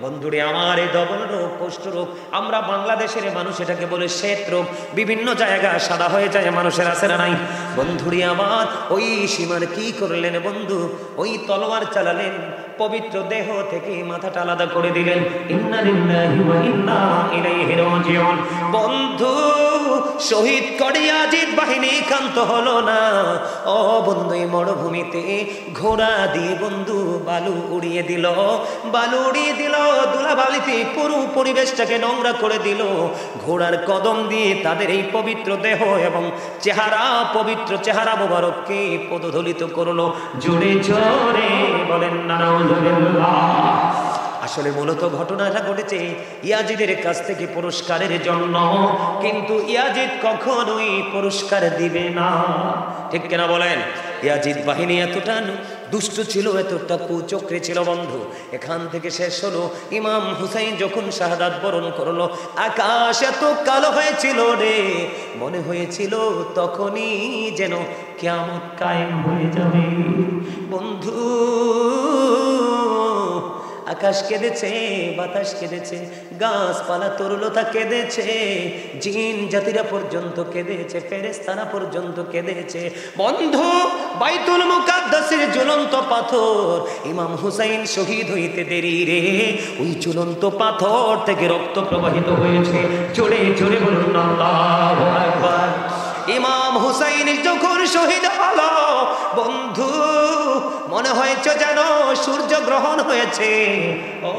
বন্ধুরে আমার? এই ডবল রোগ, কুষ্ঠ রোগ, আমরা বাংলাদেশের মানুষ এটাকে বলে শ্বেত রোগ। বিভিন্ন জায়গায় সাদা হয়ে যায় মানুষের, আছে না নাই? বন্ধুরে আমার, ওই সীমার কি করলেন বন্ধু? ওই তলোয়ার চালালেন, পবিত্র দেহ থেকে মাথাটা আলাদা করে দিলেন। ইন্না লিল্লাহি ওয়া ইন্না ইলাইহি রাজিউন। বন্ধু, শহীদ করে ইয়াজিদ বাহিনী ক্ষান্ত হলো না। ও বন্ধু, এই মরুভূমিতে ঘোড়া দিয়ে বন্ধু বালু উড়িয়ে দিল, বালু উড়িয়ে দিল, ধুলাবালিতে পুরো পরিবেশটাকে নোংরা করে দিল। ঘোড়ার কদম দিয়ে তাদের এই পবিত্র দেহ এবং চেহারা, পবিত্র চেহারা মোবারককে পদধলিত করলো। জোরে জোরে বলেন না নাউজুবিল্লাহ। আসলে মূলত ঘটনাটা ঘটেছে ইয়াজিদের কাছ থেকে পুরস্কারের জন্য, কিন্তু ইয়াজিদ কখনোই পুরস্কার দিবে না, ঠিক কিনা বলেন? ইয়াজিদ বাহিনী এতটা দুষ্ট ছিল, এতটা কুচক্রে ছিল বন্ধু। এখান থেকে শেষ হলো। ইমাম হুসাইন যখন শাহাদাত বরণ করলো, আকাশ এত কালো হয়েছিল রে, মনে হয়েছিল তখনই যেন কিয়ামত কায়েম হয়ে যাবে। বন্ধু, আকাশ কেঁদেছে, বাতাস কেঁদেছে, গাছপালা তরুলতা কেঁদেছে, জিন জাতিরা পর্যন্ত কেঁদেছে, ফেরেশতারা পর্যন্ত কেঁদেছে। বন্ধু, বাইতুল মুকাদ্দাসের ঝুলন্ত পাথর, ইমাম হুসাইন শহীদ হইতে দেরি রে, ওই ঝুলন্ত পাথর থেকে রক্ত প্রবাহিত হয়েছে। জোরে জোরে বলুন আল্লাহু আকবার। ইমাম হুসাইন যখন শহীদ হলো বন্ধু, মনে হয়েছে যেন সূর্য গ্রহণ হয়েছে। ও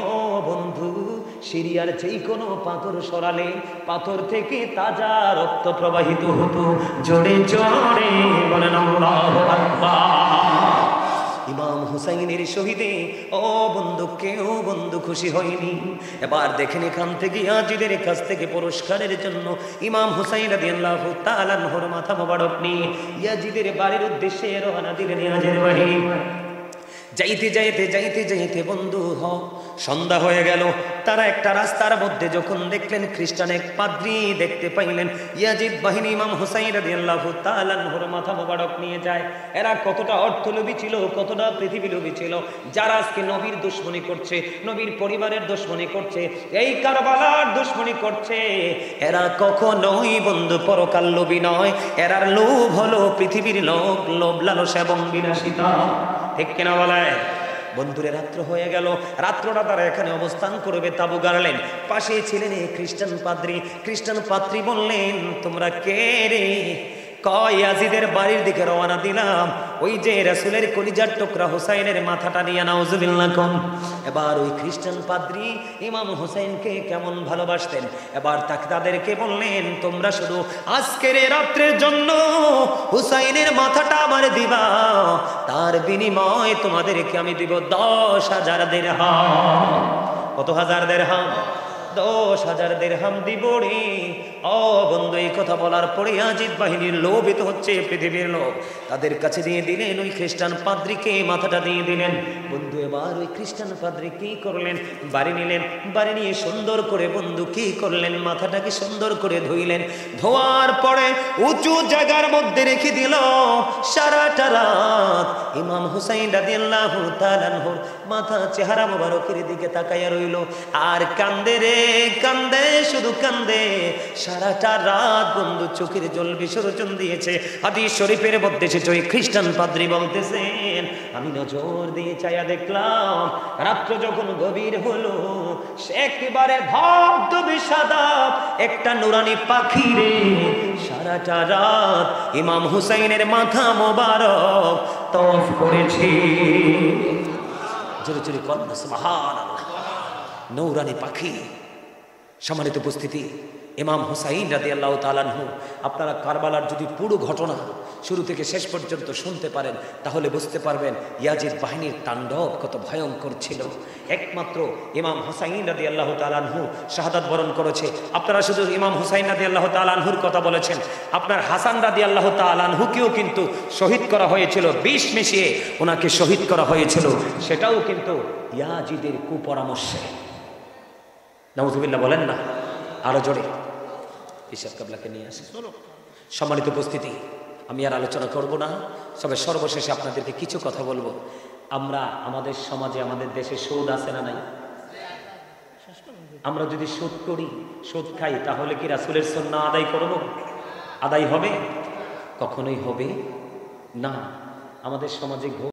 বন্ধু, সিরিয়ার যেই কোনো পাথর সরালে পাথর থেকে তাজা রক্ত প্রবাহিত হতো। জোরে জোরে বলেন আল্লাহু আকবার। ইমাম হুসাইনের শহীদে ও বন্ধু, কেউ বন্ধু খুশি হয়নি। এবার দেখেন এখান থেকে ইয়াজিদের কাছ থেকে পুরস্কারের জন্য ইমাম হুসাইন রাদিয়াল্লাহু তাআলা আনহুর মাথা মোবারক নিয়ে ইয়াজিদের বাড়ির উদ্দেশ্যে রওনা দিলেন। ইয়াজিদ বাহিনী যাইতে যাইতে যাইতে যাইতে বন্ধু সন্ধ্যা হয়ে গেল। তারা একটা রাস্তার মধ্যে যখন দেখলেন খ্রিস্টান এক পাদ্রী দেখতে পাইলেন, ইয়াজিদ বাহিনী ইমাম হুসাইন রাদিয়াল্লাহু তাআলা আনহুর মাথা মোবারক নিয়ে যায়। এরা কতটা অর্থলোভী ছিল, কতটা পৃথিবীলোভী ছিল, যারা আজকে নবীর দুশমনি করছে, নবীর পরিবারের দুশমনি করছে, এই কারবালার দুশমনি করছে, এরা কখনোই বন্ধু পরকাল লোভী নয়। এরার লোভ হলো পৃথিবীর লোভ লালসা এবং বিলাসিতা। ঠিক কিনা বলে? বন্ধুরে রাত্র হয়ে গেল, রাত্রটা তারা এখানে অবস্থান করবে, তাবু গাড়লেন। পাশে ছিলেন এই খ্রিস্টান পাদ্রী। খ্রিস্টান পাদ্রী বললেন, তোমরা কে রে? কয় ইয়াজিদের বাড়ির দিকে রওনা দিলাম, ওই যে রাসূলের কলিজার টুকরা হুসাইনের মাথাটা নিয়ে নাউজুবিল্লাহ কোন। এবার ওই খ্রিস্টান পাদ্রী ইমাম হুসাইনকে কেমন ভালোবাসতেন, এবার তাদেরকে বললেন, তোমরা শুধু আজকের এই রাত্রের জন্য হুসাইনের মাথাটা আমার দিবা, তার বিনিময়ে তোমাদেরকে আমি দিব 10,000 দিরহাম। কত হাজার দিরহাম? 10,000 দিরহাম দিব রে। ও বন্ধু, এই কথা বলার পরে ইয়াজিদ বাহিনীর লোভিত হচ্ছে পৃথিবীর লোক, তাদের কাছে দিয়ে দিলেন ওই খ্রিস্টান পাদ্রীকে মাথাটা দিয়ে দিলেন। বন্ধু এবার ওই খ্রিস্টান পাদ্রী কি করলেন? বাড়ি নিলেন, বাড়ি নিয়ে সুন্দর করে বন্ধু কি করলেন? মাথাটাকে সুন্দর করে ধুইলেন। ধোয়ার পরে উঁচু জায়গার মধ্যে রেখে দিল। সারাটা রাত ইমাম হুসাইন রাদিয়াল্লাহু তাআলা আনহুর মাথা চেহারা মোবারকের দিকে তাকাইয়া রইল আর কান্দে রে কান্দে, শুধু কান্দে। সারাটা রাত বন্ধু চোখের জল বিসর্জন দিয়েছে। হাদিস শরীফের মধ্যে এসেছে ওই খ্রিস্টান পাদ্রী বলতেছেন, আমি নজর দিয়ে চাইয়া দেখলাম রাত্র যখন গভীর হলো, একেবারে ধবধবে সাদা একটা নুরানি পাখি রে সারাটা রাত ইমাম হুসাইনের মাথা মোবারক তওয়াফ করেছে। জোরে জোরে কন্যা সুবহানাল্লাহ। নূরানি পাখি। সম্মানিত উপস্থিতি, ইমাম হুসাইন রাদিয়াল্লাহু তাআলা আনহু, আপনারা কারবালার যদি পুরো ঘটনা শুরু থেকে শেষ পর্যন্ত শুনতে পারেন তাহলে বুঝতে পারবেন ইয়াজিদ বাহিনীর তাণ্ডব কত ভয়ঙ্কর ছিল। একমাত্র ইমাম হুসাইন রাদিয়াল্লাহু তাআলা আনহু শাহাদাত বরণ করেছে। আপনারা শুধু ইমাম হুসাইন রাদিয়াল্লাহু তাআলা আনহুর কথা বলেছেন, আপনার হাসান রাদিয়াল্লাহু তাআলা আনহুকেও কিন্তু শহীদ করা হয়েছিল, বিষ মিশিয়ে ওনাকে শহীদ করা হয়েছিল, সেটাও কিন্তু ইয়াজিদের কুপরামর্শে। নাউজুবিল্লাহ বলেন না, আরো জোরে। ইশাক কাবলাকে নিয়ে আসে। সম্মানিত উপস্থিতি, আমি আর আলোচনা করব না, তবে সর্বশেষে আপনাদেরকে কিছু কথা বলবো। আমরা আমাদের সমাজে, আমাদের দেশে সুদ আছে না নাই? আমরা যদি সুদ করি, সুদ খাই, তাহলে কি রাসূলের সুন্নাহ আদায় করব? আদায় হবে? কখনোই হবে না। আমাদের সমাজে